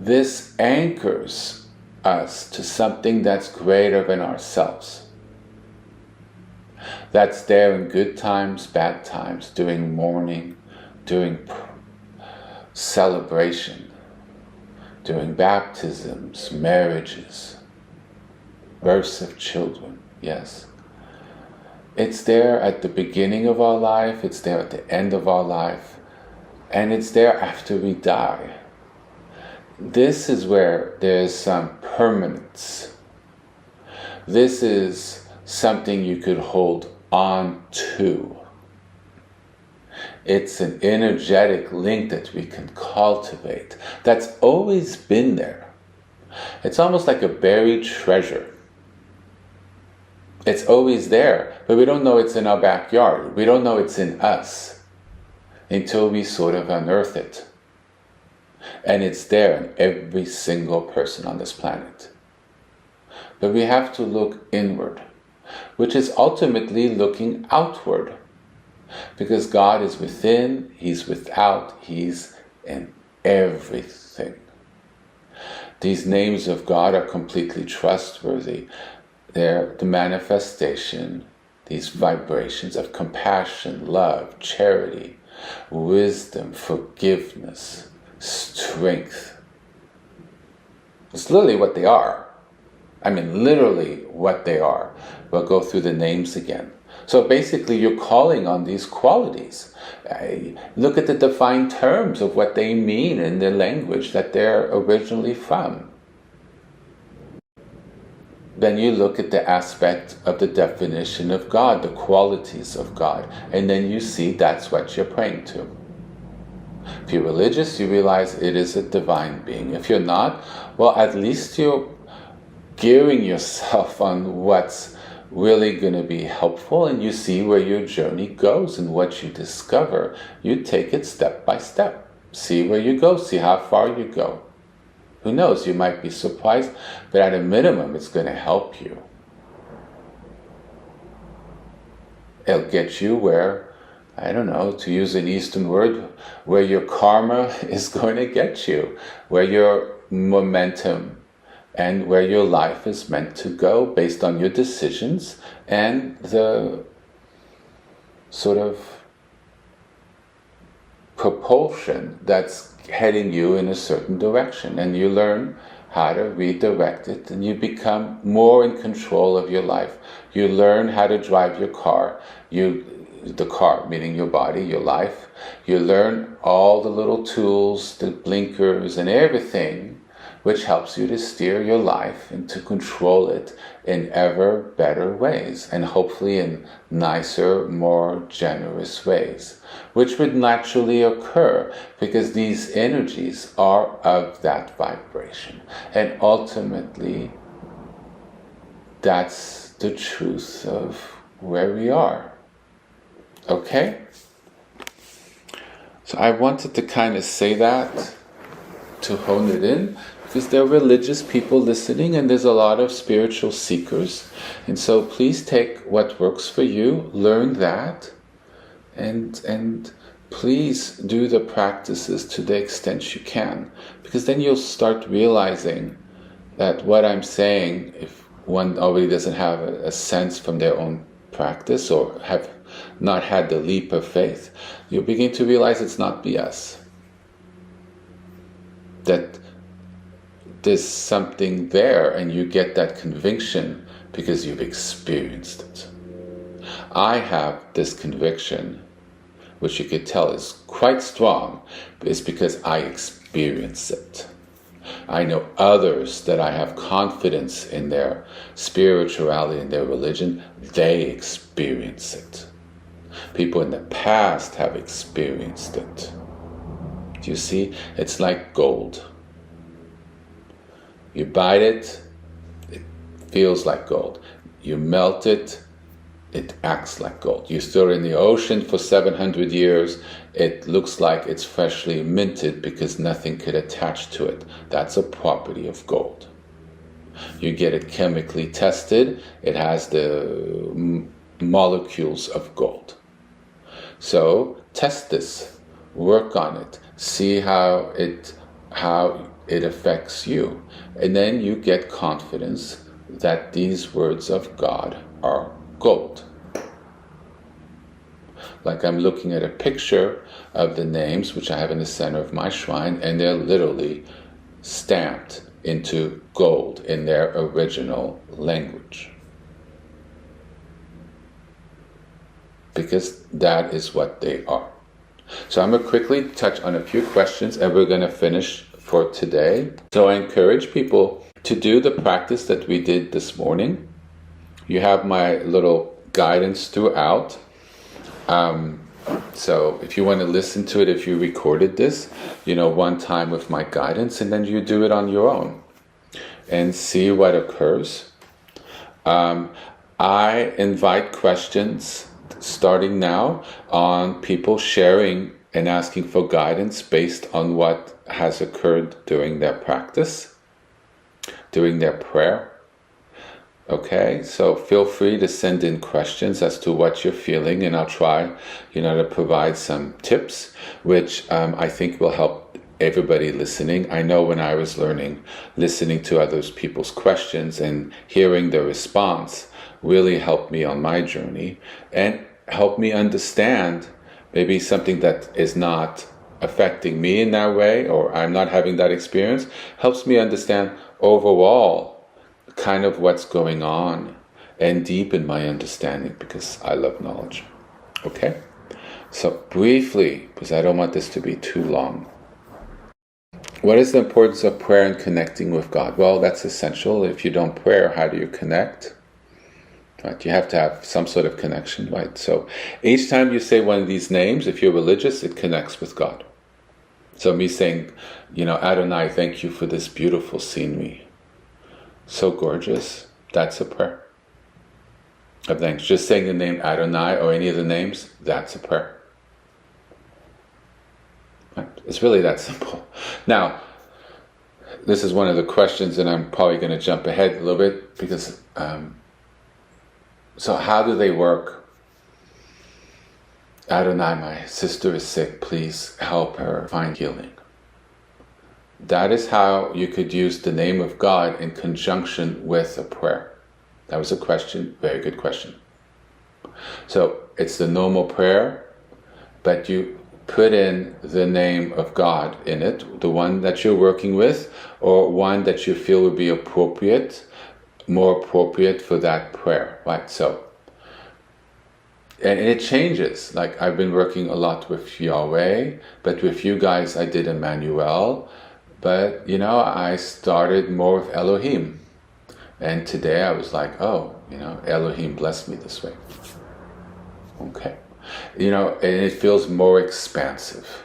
this anchors us to something that's greater than ourselves. That's there in good times, bad times, during mourning, during celebration, during baptisms, marriages, births of children, yes. It's there at the beginning of our life, it's there at the end of our life, and it's there after we die. This is where there's some permanence. This is something you could hold on to. It's an energetic link that we can cultivate, that's always been there. It's almost like a buried treasure. It's always there, but we don't know it's in our backyard. We don't know it's in us until we sort of unearth it. And it's there in every single person on this planet. But we have to look inward, which is ultimately looking outward. Because God is within, He's without, He's in everything. These names of God are completely trustworthy. They're the manifestation, these vibrations of compassion, love, charity, wisdom, forgiveness, strength. It's literally what they are. I mean, literally what they are. We'll go through the names again. So basically, you're calling on these qualities. Look at the defined terms of what they mean in the language that they're originally from. Then you look at the aspect of the definition of God, the qualities of God, and then you see that's what you're praying to. If you're religious, you realize it is a divine being. If you're not, well, at least you're gearing yourself on what's really going to be helpful, and you see where your journey goes and what you discover. You take it step by step. See where you go, see how far you go. Who knows, you might be surprised, but at a minimum, it's going to help you. It'll get you where, I don't know, to use an Eastern word, where your karma is going to get you, where your momentum and where your life is meant to go based on your decisions and the sort of propulsion that's heading you in a certain direction. And you learn how to redirect it, and you become more in control of your life. You learn how to drive your car. The car, meaning your body, your life. You learn all the little tools, the blinkers and everything, which helps you to steer your life and to control it in ever better ways, and hopefully in nicer, more generous ways, which would naturally occur because these energies are of that vibration. And ultimately, that's the truth of where we are. Okay? So I wanted to kind of say that, to hone it in, because there are religious people listening and there's a lot of spiritual seekers. And so please take what works for you, learn that, and please do the practices to the extent you can. Because then you'll start realizing that what I'm saying, if one already doesn't have a sense from their own practice or have not had the leap of faith, you'll begin to realize it's not BS. That there's something there, and you get that conviction because you've experienced it. I have this conviction, which you could tell is quite strong, is because I experience it. I know others that I have confidence in their spirituality and their religion, they experience it. People in the past have experienced it. Do you see? It's like gold. You bite it, it feels like gold. You melt it, it acts like gold. You store it in the ocean for 700 years, it looks like it's freshly minted because nothing could attach to it. That's a property of gold. You get it chemically tested, it has the molecules of gold. So test this, work on it, see how it affects you. And then you get confidence that these words of God are gold. Like I'm looking at a picture of the names, which I have in the center of my shrine, and they're literally stamped into gold in their original language. Because that is what they are. So I'm going to quickly touch on a few questions and we're going to finish for today. So I encourage people to do the practice that we did this morning. You have my little guidance throughout. So if you want to listen to it, if you recorded this, one time with my guidance, and then you do it on your own and see what occurs. I invite questions starting now on people sharing and asking for guidance based on what has occurred during their practice, during their prayer. Okay, so feel free to send in questions as to what you're feeling, and I'll try, to provide some tips, which I think will help everybody listening. I know when I was learning, listening to other people's questions and hearing the response really helped me on my journey and helped me understand maybe something that is not affecting me in that way, or I'm not having that experience, helps me understand overall kind of what's going on and deepen my understanding, because I love knowledge. Okay? So briefly, because I don't want this to be too long. What is the importance of prayer and connecting with God? Well, that's essential. If you don't pray, how do you connect? Right? You have to have some sort of connection, right? So each time you say one of these names, if you're religious, it connects with God. So me saying, Adonai, thank you for this beautiful scenery. So gorgeous. That's a prayer. of names. Just saying the name Adonai or any of the names, that's a prayer. Right? It's really that simple. Now, this is one of the questions, and I'm probably going to jump ahead a little bit because, so how do they work? Adonai, my sister is sick, please help her find healing. That is how you could use the name of God in conjunction with a prayer. That was a question, very good question. So it's the normal prayer, but you put in the name of God in it, the one that you're working with, or one that you feel would be appropriate, more appropriate for that prayer, right? So, and it changes. Like I've been working a lot with Yahweh, but with you guys I did Emmanuel, but I started more with Elohim. And today I was like, oh, Elohim blessed me this way. Okay. And it feels more expansive.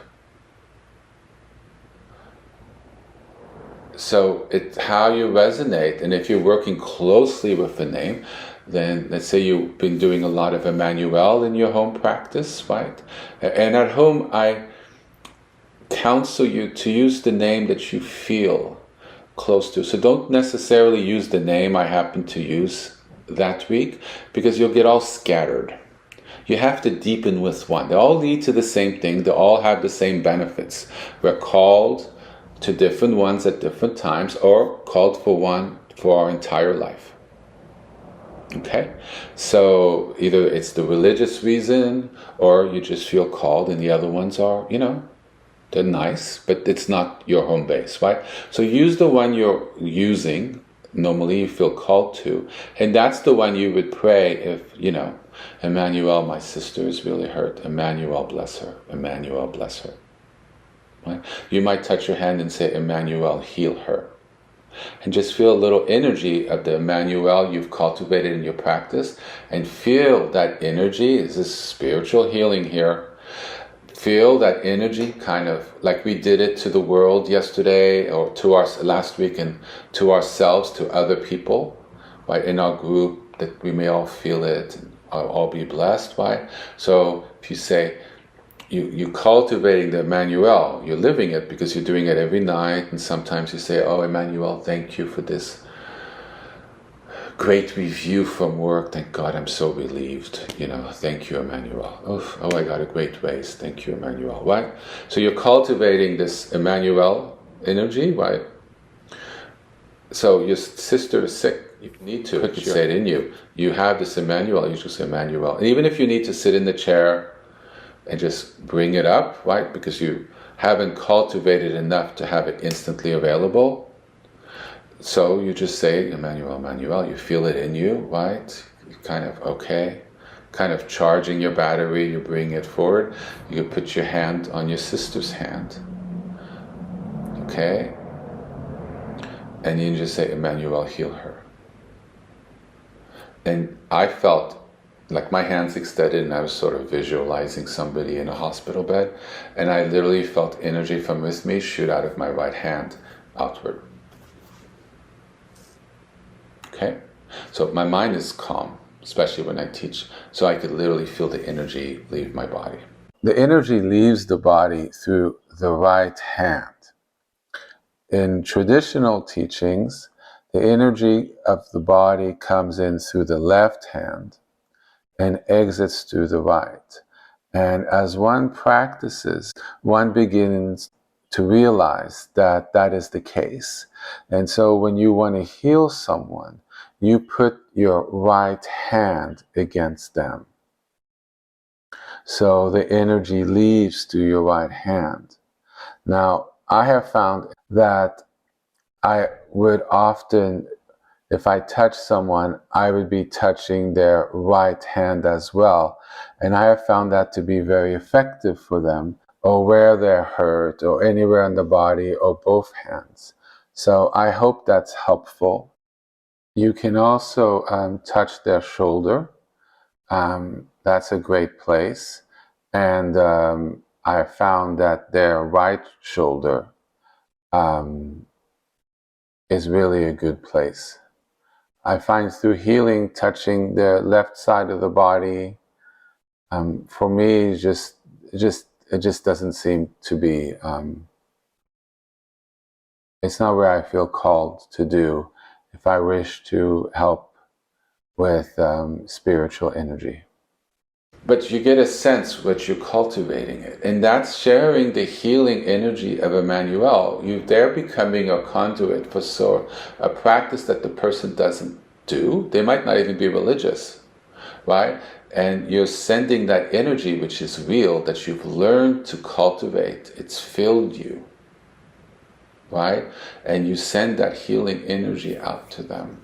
So it's how you resonate. And if you're working closely with the name, then let's say you've been doing a lot of Emmanuel in your home practice, right? And at home, I counsel you to use the name that you feel close to. So don't necessarily use the name I happen to use that week, because you'll get all scattered. You have to deepen with one. They all lead to the same thing. They all have the same benefits. We're called to different ones at different times, or called for one for our entire life. Okay? So either it's the religious reason, or you just feel called, and the other ones are, they're nice, but it's not your home base, right? So use the one you're using, normally you feel called to, and that's the one you would pray if, Emmanuel, my sister is really hurt. Emmanuel, bless her. Emmanuel, bless her. Right? You might touch your hand and say, Emmanuel, heal her. And just feel a little energy of the Emmanuel you've cultivated in your practice, and feel that energy. Is this spiritual healing here? Feel that energy, kind of like we did it to the world yesterday, or to our last week, and to ourselves, to other people, right? In our group, that we may all feel it, and all be blessed, right? So if you say, you cultivating the Emmanuel, you're living it because you're doing it every night, and sometimes you say, oh, Emmanuel, thank you for this great review from work. Thank God, I'm so relieved. Thank you, Emmanuel. Oh, I got a great raise. Thank you, Emmanuel. Right? So you're cultivating this Emmanuel energy, right? So your sister is sick. You need to say it in you. You have this Emmanuel. You should say Emmanuel. And even if you need to sit in the chair and just bring it up, right? Because you haven't cultivated enough to have it instantly available. So you just say, Emmanuel, Emmanuel, you feel it in you, right? Kind of charging your battery, you bring it forward. You put your hand on your sister's hand. Okay? And you just say, Emmanuel, heal her. And I felt like my hands extended, and I was sort of visualizing somebody in a hospital bed, and I literally felt energy from with me shoot out of my right hand outward. Okay? So my mind is calm, especially when I teach, so I could literally feel the energy leave my body. The energy leaves the body through the right hand. In traditional teachings, the energy of the body comes in through the left hand and exits through the right. And as one practices, one begins to realize that that is the case. And so when you want to heal someone, you put your right hand against them. So the energy leaves through your right hand. Now, I have found that I would often, if I touch someone, I would be touching their right hand as well. And I have found that to be very effective for them, or where they're hurt, or anywhere in the body, or both hands. So I hope that's helpful. You can also touch their shoulder. That's a great place. And I found that their right shoulder is really a good place. I find through healing, touching the left side of the body, for me, it just doesn't seem to be. It's not where I feel called to do if I wish to help with spiritual energy. But you get a sense that you're cultivating it, and that's sharing the healing energy of Emmanuel. They're becoming a conduit for a practice that the person doesn't do. They might not even be religious, right? And you're sending that energy, which is real, that you've learned to cultivate. It's filled you, right? And you send that healing energy out to them.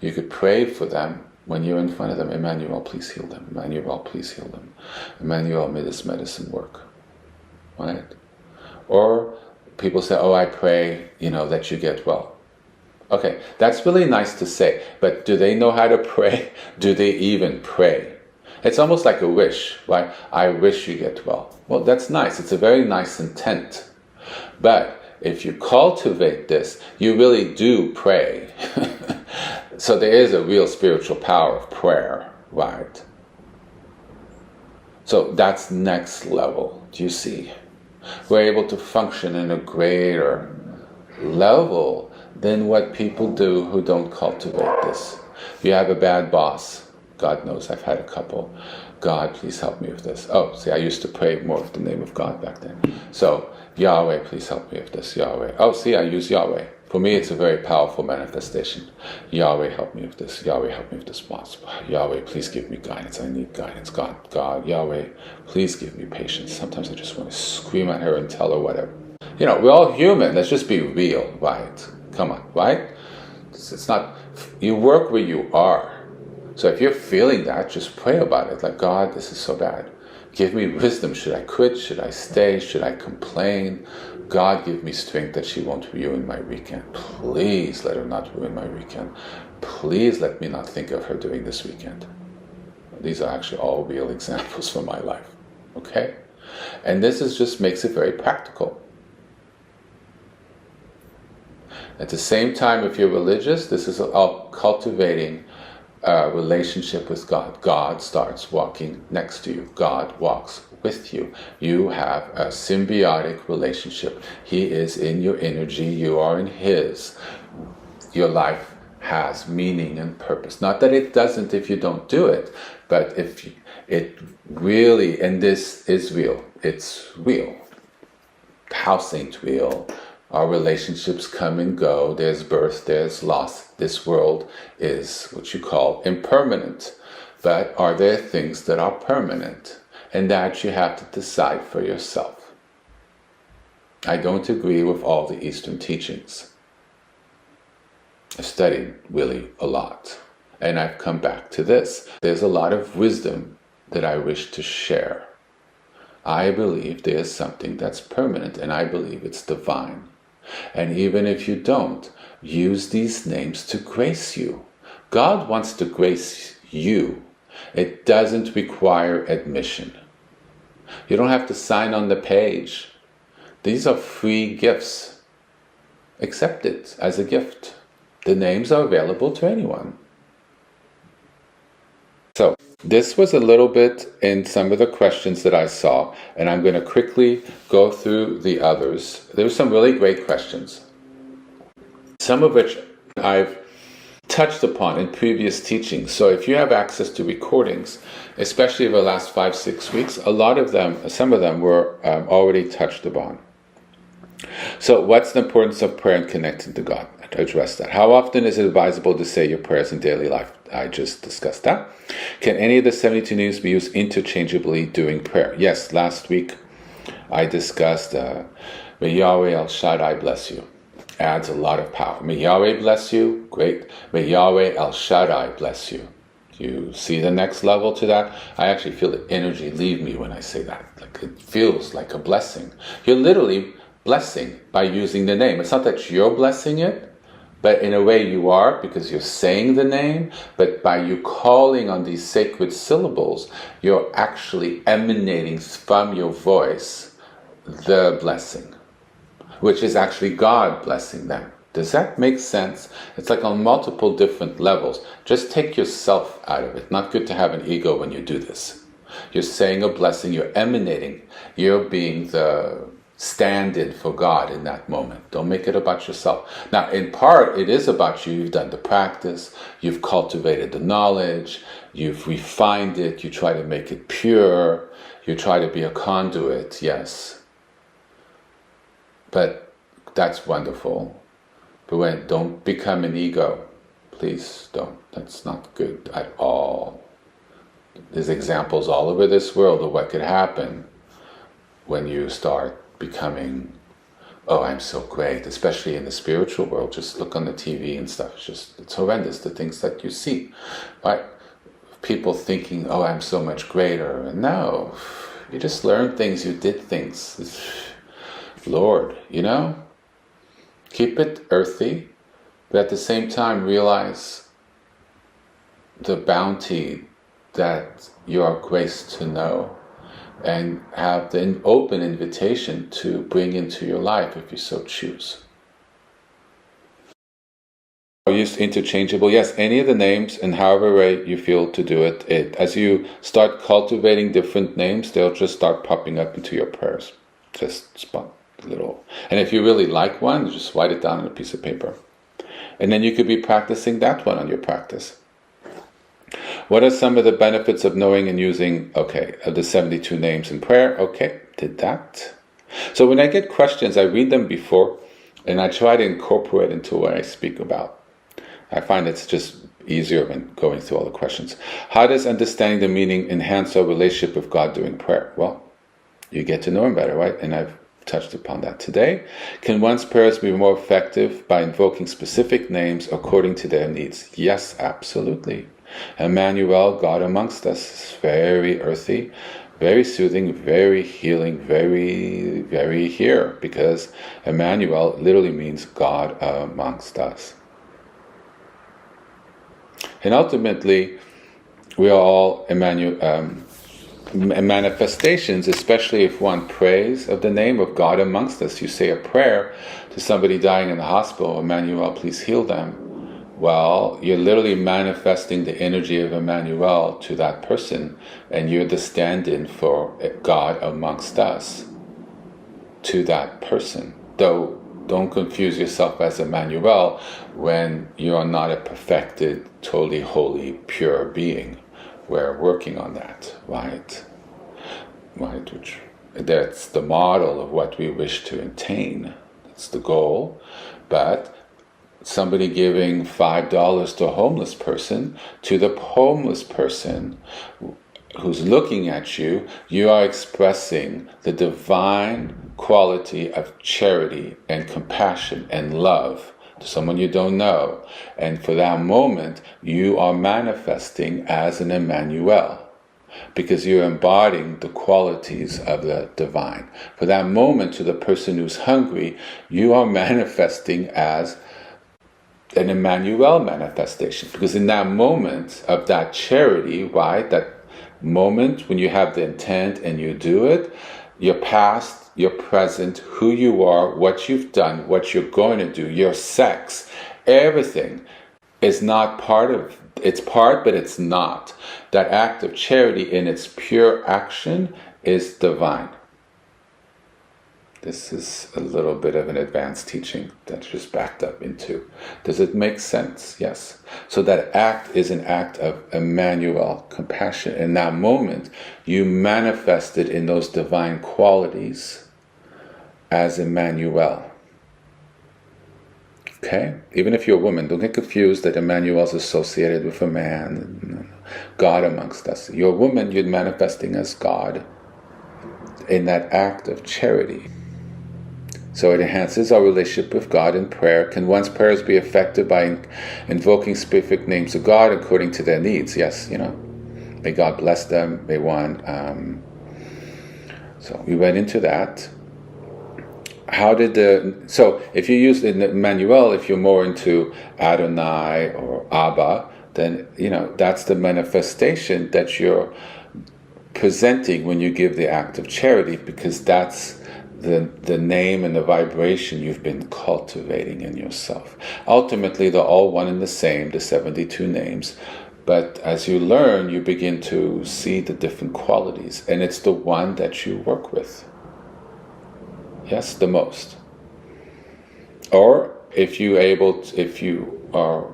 You could pray for them when you're in front of them. Emmanuel, please heal them. Emmanuel, please heal them. Emmanuel, may this medicine work, right? Or people say, oh, I pray, that you get well. Okay, that's really nice to say, but do they know how to pray? Do they even pray? It's almost like a wish, right? I wish you get well. Well, that's nice. It's a very nice intent. But if you cultivate this, you really do pray. So there is a real spiritual power of prayer, right? So that's next level, do you see? We're able to function in a greater level than what people do who don't cultivate this. You have a bad boss. God knows, I've had a couple. God, please help me with this. Oh, see, I used to pray more with the name of God back then. So, Yahweh, please help me with this. Yahweh. Oh, see, I use Yahweh. For me, it's a very powerful manifestation. Yahweh, help me with this. Yahweh, help me with this boss. Yahweh, please give me guidance. I need guidance. God, Yahweh, please give me patience. Sometimes I just want to scream at her and tell her whatever. We're all human. Let's just be real, right? Come on, right? It's not, you work where you are. So if you're feeling that, just pray about it. Like, God, this is so bad. Give me wisdom. Should I quit? Should I stay? Should I complain? God, give me strength that she won't ruin my weekend. Please let her not ruin my weekend. Please let me not think of her doing this weekend. These are actually all real examples from my life. Okay? And this just makes it very practical. At the same time, if you're religious, this is all cultivating a relationship with God. God starts walking next to you. God walks with you. You have a symbiotic relationship. He is in your energy. You are in His. Your life has meaning and purpose. Not that it doesn't if you don't do it, but if it really, and this is real. It's real. House ain't real. Our relationships come and go. There's birth, there's loss. This world is what you call impermanent. But are there things that are permanent? And that you have to decide for yourself. I don't agree with all the Eastern teachings. I've studied really a lot. And I've come back to this. There's a lot of wisdom that I wish to share. I believe there's something that's permanent, and I believe it's divine. And even if you don't, use these names to grace you. God wants to grace you. It doesn't require admission. You don't have to sign on the page. These are free gifts. Accept it as a gift. The names are available to anyone. So, this was a little bit in some of the questions that I saw, and I'm going to quickly go through the others. There were some really great questions, some of which I've touched upon in previous teachings. So if you have access to recordings, especially over the last 5-6 weeks, some of them were already touched upon. So what's the importance of prayer and connecting to God? To address that. How often is it advisable to say your prayers in daily life? I just discussed that. Can any of the 72 names be used interchangeably during prayer? Yes, last week I discussed may Yahweh El Shaddai bless you. Adds a lot of power. May Yahweh bless you. Great. May Yahweh El Shaddai bless you. You see the next level to that? I actually feel the energy leave me when I say that. Like, it feels like a blessing. You're literally blessing by using the name. It's not that you're blessing it, but in a way you are, because you're saying the name, but by you calling on these sacred syllables, you're actually emanating from your voice the blessing, which is actually God blessing them. Does that make sense? It's like on multiple different levels. Just take yourself out of it. Not good to have an ego when you do this. You're saying a blessing, you're emanating, you're being the stand-in for God in that moment. Don't make it about yourself. Now, in part, it is about you. You've done the practice, you've cultivated the knowledge, you've refined it, you try to make it pure, you try to be a conduit, yes. But that's wonderful. But don't become an ego. Please don't. That's not good at all. There's examples all over this world of what could happen when you start becoming, oh, I'm so great, especially in the spiritual world. Just look on the TV and stuff. It's horrendous, the things that you see. Right? People thinking, oh, I'm so much greater. And no, you just learned things, you did things. Lord, keep it earthy, but at the same time realize the bounty that you are graced to know, and have the open invitation to bring into your life if you so choose. Used interchangeable, yes, any of the names, and however way you feel to do it. As you start cultivating different names, they'll just start popping up into your prayers. Just spot little. And if you really like one, just write it down on a piece of paper. And then you could be practicing that one on your practice. What are some of the benefits of knowing and using, the 72 names in prayer? Okay, did that. So when I get questions, I read them before, and I try to incorporate into what I speak about. I find it's just easier than going through all the questions. How does understanding the meaning enhance our relationship with God during prayer? Well, you get to know Him better, right? And I've touched upon that today. Can one's prayers be more effective by invoking specific names according to their needs? Yes, absolutely. Emmanuel, God amongst us, very earthy, very soothing, very healing, very, very here, because Emmanuel literally means God amongst us. And ultimately, we are all manifestations, especially if one prays of the name of God amongst us. You say a prayer to somebody dying in the hospital, Emmanuel, please heal them. Well, you're literally manifesting the energy of Emmanuel to that person, and you're the stand-in for God amongst us to that person. Though, don't confuse yourself as Emmanuel when you're not a perfected, totally holy, pure being. We're working on that, right? Which that's the model of what we wish to attain. That's the goal. But somebody giving $5 to a homeless person, to the homeless person who's looking at you, you are expressing the divine quality of charity and compassion and love to someone you don't know. And for that moment, you are manifesting as an Emmanuel, because you're embodying the qualities of the divine. For that moment, to the person who's hungry, you are manifesting as an Emmanuel manifestation. Because in that moment of that charity, right, that moment when you have the intent and you do it, your past, your present, who you are, what you've done, what you're going to do, your sex, everything is not part of, it's part, but it's not. That act of charity in its pure action is divine. This is a little bit of an advanced teaching that's just backed up into. Does it make sense? Yes. So that act is an act of Emmanuel, compassion. In that moment, you manifested in those divine qualities as Emmanuel. Okay? Even if you're a woman, don't get confused that Emmanuel is associated with a man. God amongst us. You're a woman, you're manifesting as God in that act of charity. So it enhances our relationship with God in prayer. Can one's prayers be effective by invoking specific names of God according to their needs? Yes, may God bless them. May one. So we went into that. So if you use Emmanuel, if you're more into Adonai or Abba, then that's the manifestation that you're presenting when you give the act of charity, because that's the name and the vibration you've been cultivating in yourself. Ultimately, they're all one and the same, the 72 names. But as you learn, you begin to see the different qualities. And it's the one that you work with. Yes, the most. Or if you are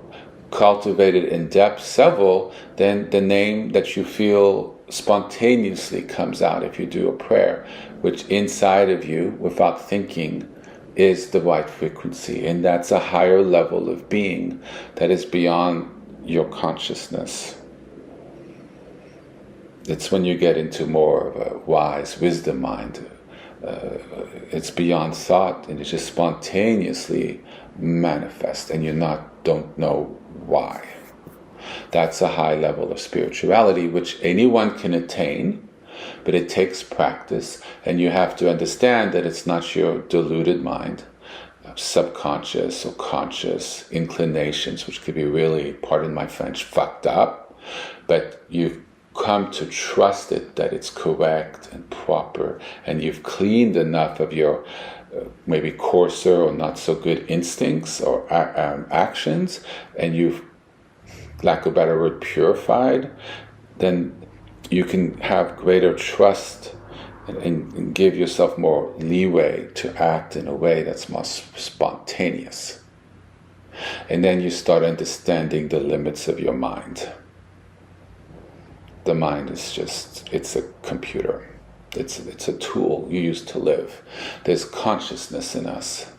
cultivated in depth several, then the name that you feel spontaneously comes out if you do a prayer, which inside of you, without thinking, is the right frequency. And that's a higher level of being that is beyond your consciousness. It's when you get into more of a wise wisdom mind. It's beyond thought, and it just spontaneously manifests, and you don't know why. That's a high level of spirituality, which anyone can attain, but it takes practice, and you have to understand that it's not your deluded mind, subconscious or conscious inclinations, which could be really, pardon my French, fucked up, but you've come to trust it, that it's correct and proper, and you've cleaned enough of your maybe coarser or not so good instincts or actions, and you've, lack of a better word, purified, then you can have greater trust and give yourself more leeway to act in a way that's more spontaneous. And then you start understanding the limits of your mind. The mind is just, it's a computer. It's a tool you use to live. There's consciousness in us.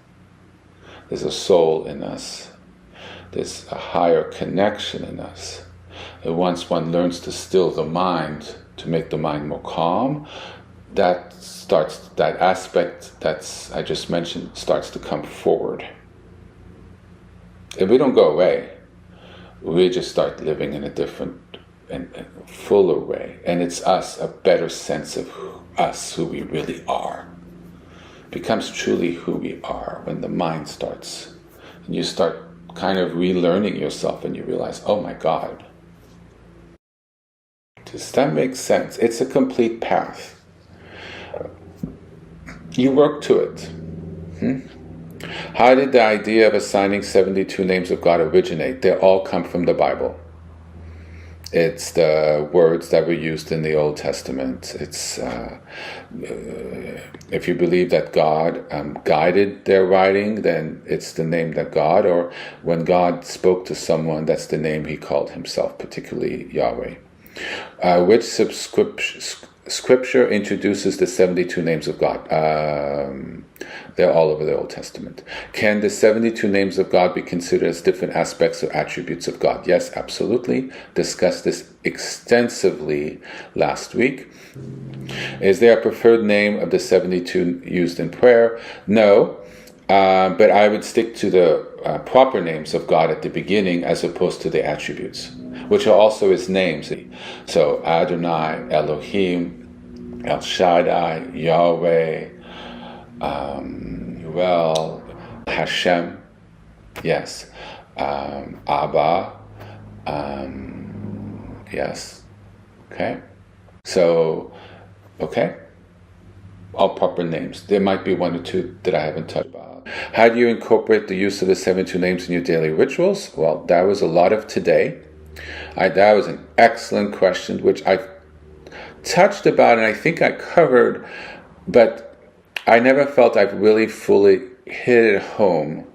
There's a soul in us. There's a higher connection in us. And once one learns to still the mind, to make the mind more calm, that aspect that's I just mentioned starts to come forward. And we don't go away. We just start living in a different and fuller way. And it's us, a better sense of us, who we really are. Becomes truly who we are when the mind starts. And you start kind of relearning yourself, and you realize, oh my God. Does that make sense? It's a complete path. You work to it. How did the idea of assigning 72 names of God originate? They all come from the Bible. It's the words that were used in the Old Testament. It's if you believe that God guided their writing, then it's the name that God, or when God spoke to someone, that's the name he called himself, particularly Yahweh. Which scripture introduces the 72 names of God? They're all over the Old Testament. Can the 72 names of God be considered as different aspects or attributes of God? Yes, absolutely. Discussed this extensively last week. Is there a preferred name of the 72 used in prayer? No, but I would stick to the proper names of God at the beginning as opposed to the attributes, which are also his names. So Adonai, Elohim, El Shaddai, Yahweh, Hashem, yes, Abba, yes, okay. So, okay, all proper names. There might be one or two that I haven't touched about. How do you incorporate the use of the 72 names in your daily rituals? Well, that was a lot of today. That was an excellent question, which I touched about, and I think I covered, but I never felt I've really fully hit it home,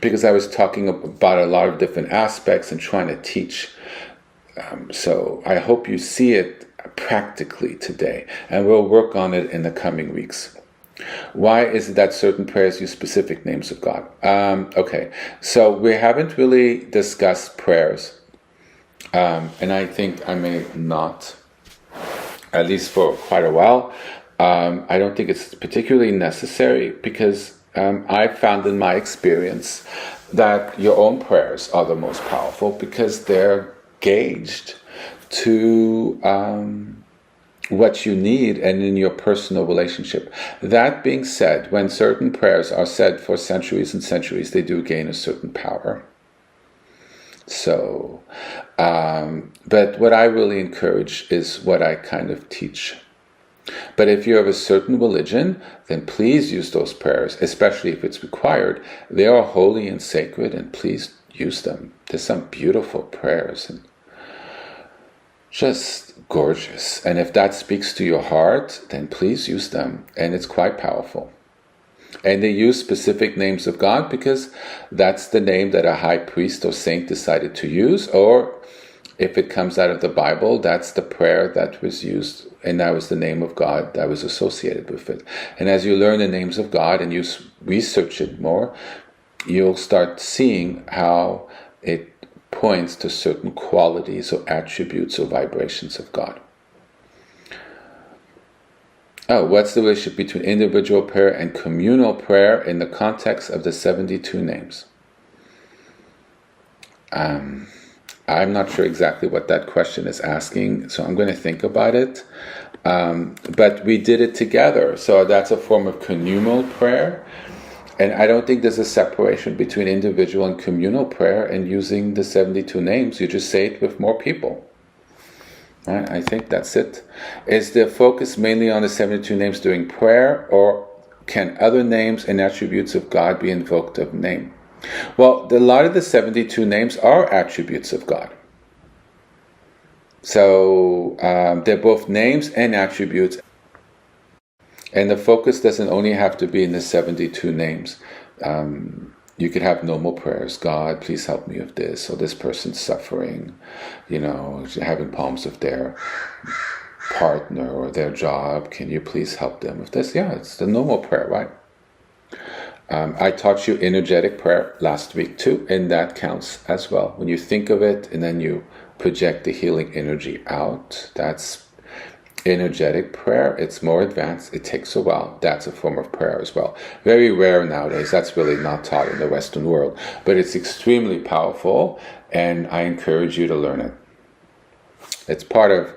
because I was talking about a lot of different aspects and trying to teach. So I hope you see it practically today, and we'll work on it in the coming weeks. Why is it that certain prayers use specific names of God? Okay, so we haven't really discussed prayers, and I think I may not, at least for quite a while. I don't think it's particularly necessary, because I found in my experience that your own prayers are the most powerful, because they're gauged to what you need and in your personal relationship. That being said, when certain prayers are said for centuries and centuries, they do gain a certain power. So, but what I really encourage is what I kind of teach. But if you have a certain religion, then please use those prayers, especially if it's required. They are holy and sacred, and please use them. There's some beautiful prayers and just gorgeous. And if that speaks to your heart, then please use them. And it's quite powerful. And they use specific names of God because that's the name that a high priest or saint decided to use. Or if it comes out of the Bible, that's the prayer that was used, and that was the name of God that was associated with it. And as you learn the names of God and you research it more, you'll start seeing how it points to certain qualities or attributes or vibrations of God. Oh, what's the relationship between individual prayer and communal prayer in the context of the 72 names? I'm not sure exactly what that question is asking, so I'm going to think about it. But we did it together, so that's a form of communal prayer. And I don't think there's a separation between individual and communal prayer and using the 72 names. You just say it with more people. Right? I think that's it. Is the focus mainly on the 72 names during prayer, or can other names and attributes of God be invoked of name? Well, a lot of the 72 names are attributes of God. So they're both names and attributes. And the focus doesn't only have to be in the 72 names. You could have normal prayers. God, please help me with this. Or this person's suffering, having problems with their partner or their job. Can you please help them with this? Yeah, it's the normal prayer, right? I taught you energetic prayer last week too, and that counts as well. When you think of it and then you project the healing energy out, that's energetic prayer. It's more advanced. It takes a while. That's a form of prayer as well. Very rare nowadays. That's really not taught in the Western world. But it's extremely powerful, and I encourage you to learn it. It's part of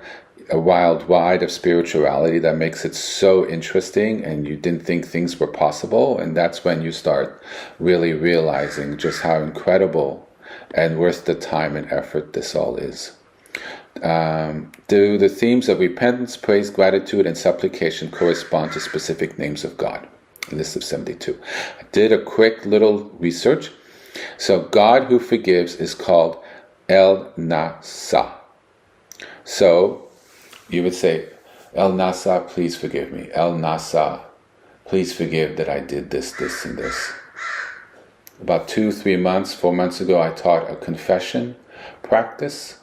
a wild wide of spirituality that makes it so interesting, and you didn't think things were possible, and that's when you start really realizing just how incredible and worth the time and effort this all is. Do the themes of repentance, praise, gratitude, and supplication correspond to specific names of God? A list of 72. I did a quick little research. So God who forgives is called El Nasa. So you would say, El Nasa, please forgive me. El Nasa, please forgive that I did this, this, and this. About 4 months ago, I taught a confession practice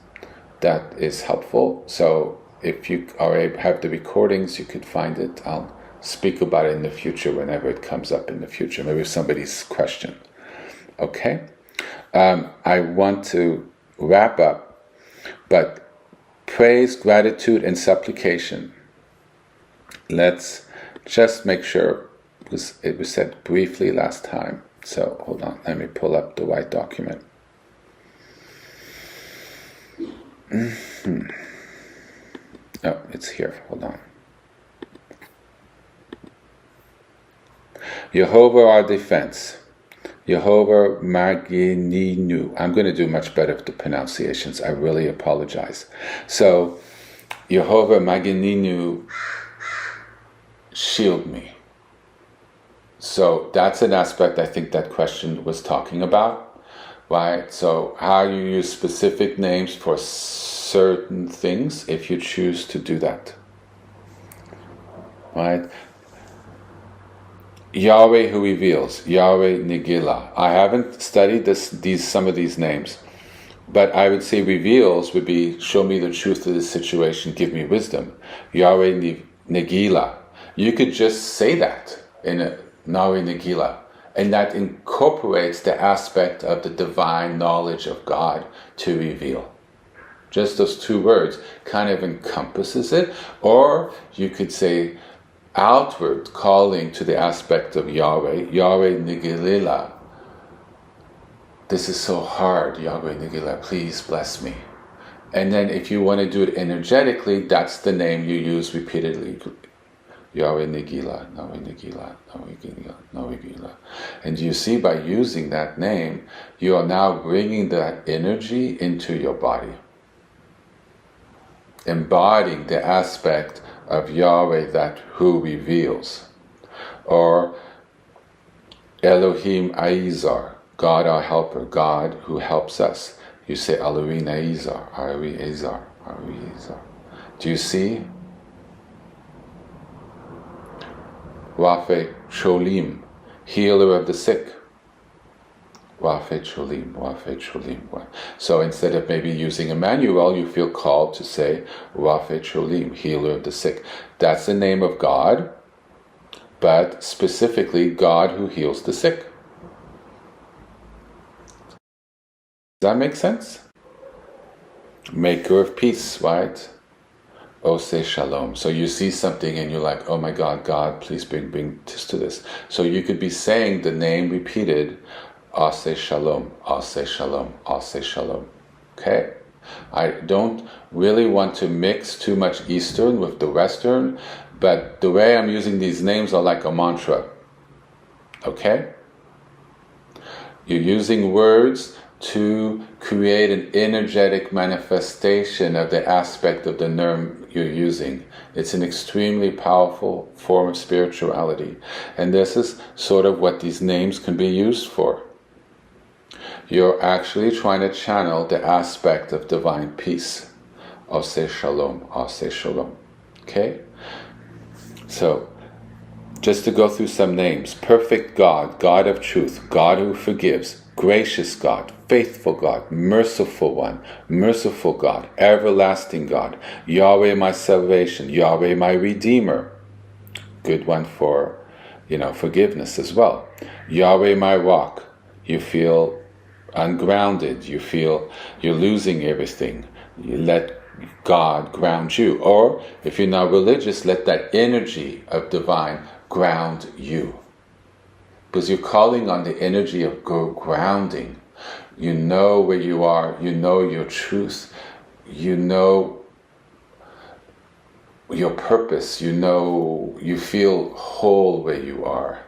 that is helpful. So if you have the recordings, you could find it. I'll speak about it in the future whenever it comes up in the future, maybe somebody's question. Okay? I want to wrap up, but praise, gratitude, and supplication. Let's just make sure, because it was said briefly last time. So hold on, let me pull up the right document. Oh, it's here. Hold on. Jehovah our defense. Jehovah Magininu. I'm going to do much better with the pronunciations. I really apologize. So, Jehovah Magininu, shield me. So that's an aspect I think that question was talking about. Right, so how you use specific names for certain things if you choose to do that. Right? Yahweh who reveals, Yahweh Nigila. I haven't studied some of these names, but I would say reveals would be show me the truth of the situation, give me wisdom. Yahweh Nigila. You could just say that in a Yahweh Nigila. And that incorporates the aspect of the divine knowledge of God to reveal. Just those two words kind of encompasses it. Or you could say outward calling to the aspect of Yahweh, Yahweh Nigilila. This is so hard, Yahweh Nigila, please bless me. And then if you want to do it energetically, that's the name you use repeatedly. Yahweh Nigila, Yahweh Nigila, Yahweh Nigila, Yahweh Nigila. And you see, by using that name, you are now bringing that energy into your body. embodying the aspect of Yahweh that who reveals. Or Elohim Aizar, God our helper, God who helps us. You say Elohim Aizar, Ari Azar, Ari Azar. Do you see? Wafe Cholim, healer of the sick. Wafe Cholim, Wafe Cholim. So instead of maybe using Emmanuel, you feel called to say Wafe Cholim, healer of the sick. That's the name of God, but specifically God who heals the sick. Does that make sense? Maker of peace, right? Ose Shalom. So you see something and you're like, oh my God, God, please bring this to this. So you could be saying the name repeated, Ase Shalom, Ase Shalom, Ase Shalom. Okay? I don't really want to mix too much Eastern with the Western, but the way I'm using these names are like a mantra. Okay? You're using words to create an energetic manifestation of the aspect of the term you're using. It's an extremely powerful form of spirituality. And this is sort of what these names can be used for. You're actually trying to channel the aspect of divine peace. Ose Shalom, Ose Shalom. Okay? So, just to go through some names. Perfect God, God of truth, God who forgives, gracious God, faithful God, merciful one, merciful God, everlasting God, Yahweh my salvation, Yahweh my redeemer. Good one for, forgiveness as well. Yahweh my rock. You feel ungrounded, you feel you're losing everything. You let God ground you. Or if you're not religious, let that energy of divine ground you. Because you're calling on the energy of grounding. You know where you are, you know your truth, you know your purpose, you feel whole where you are.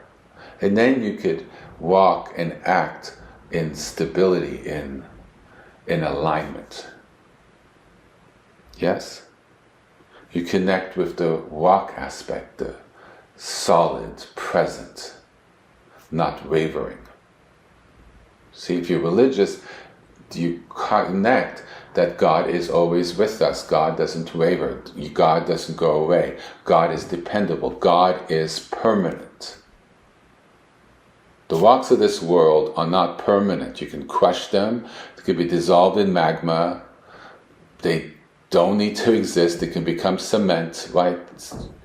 And then you could walk and act in stability, in alignment. Yes? You connect with the walk aspect, the solid, present, not wavering. See, if you're religious, you connect that God is always with us. God doesn't waver. God doesn't go away. God is dependable. God is permanent. The rocks of this world are not permanent. You can crush them. They can be dissolved in magma. They don't need to exist. They can become cement, right?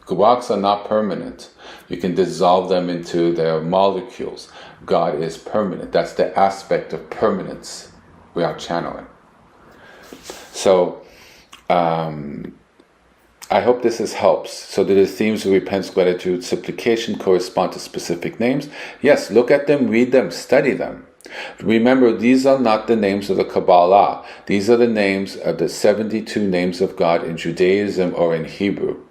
Rocks are not permanent. You can dissolve them into their molecules. God is permanent. That's the aspect of permanence we are channeling. So, I hope this helps. So do the themes of repentance, gratitude, supplication correspond to specific names? Yes, look at them, read them, study them. Remember, these are not the names of the Kabbalah. These are the names of the 72 names of God in Judaism or in Hebrew.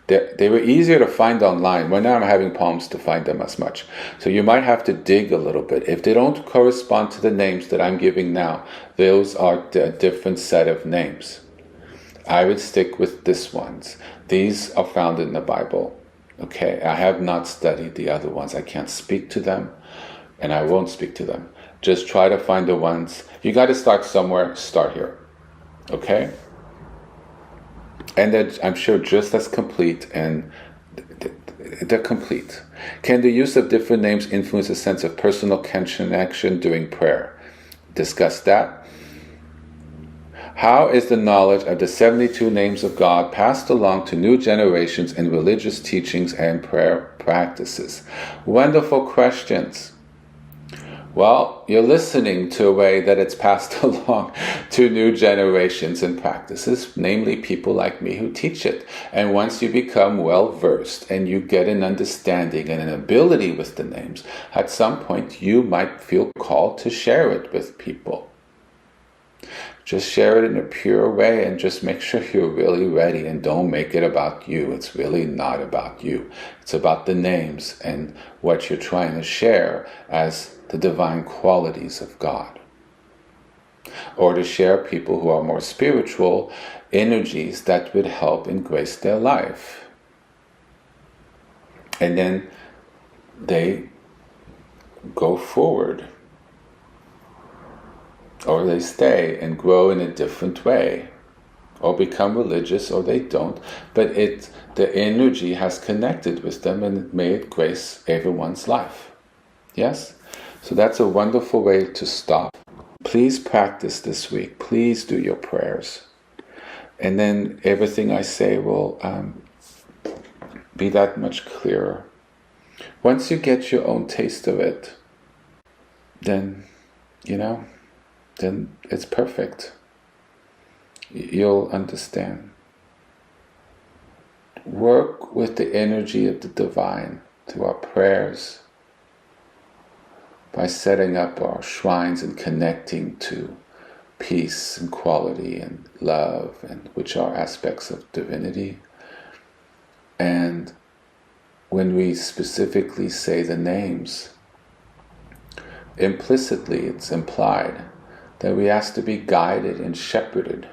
They were easier to find online. Right now I'm having problems to find them as much. So you might have to dig a little bit. If they don't correspond to the names that I'm giving now, those are a different set of names. I would stick with this ones. These are found in the Bible. Okay, I have not studied the other ones. I can't speak to them, and I won't speak to them. Just try to find the ones. You got to start somewhere. Start here. Okay? And they're, I'm sure, just as complete, and they're complete. Can the use of different names influence a sense of personal connection during prayer? Discuss that. How is the knowledge of the 72 names of God passed along to new generations in religious teachings and prayer practices? Wonderful questions. Well, you're listening to a way that it's passed along to new generations and practices, namely people like me who teach it. And once you become well-versed and you get an understanding and an ability with the names, at some point you might feel called to share it with people. Just share it in a pure way and just make sure you're really ready and don't make it about you. It's really not about you. It's about the names and what you're trying to share as the divine qualities of God. or to share people who are more spiritual energies that would help and grace their life. And then they go forward, or they stay and grow in a different way, or become religious, or they don't, but the energy has connected with them, and may it grace everyone's life. Yes? So that's a wonderful way to stop. Please practice this week. Please do your prayers. And then everything I say will be that much clearer. Once you get your own taste of it, then, then it's perfect. You'll understand. Work with the energy of the divine through our prayers, by setting up our shrines and connecting to peace and quality and love, and which are aspects of divinity. And when we specifically say the names, implicitly it's implied that we ask to be guided and shepherded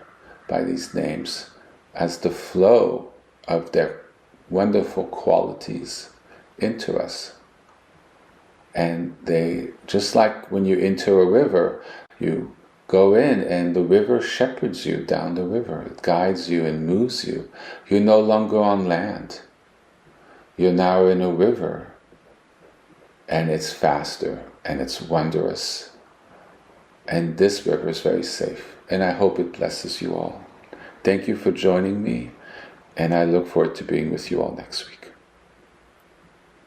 by these names as the flow of their wonderful qualities into us. And they, just like when you enter a river, you go in and the river shepherds you down the river. It guides you and moves you. You're no longer on land. You're now in a river. And it's faster and it's wondrous. And this river is very safe. And I hope it blesses you all. Thank you for joining me. And I look forward to being with you all next week.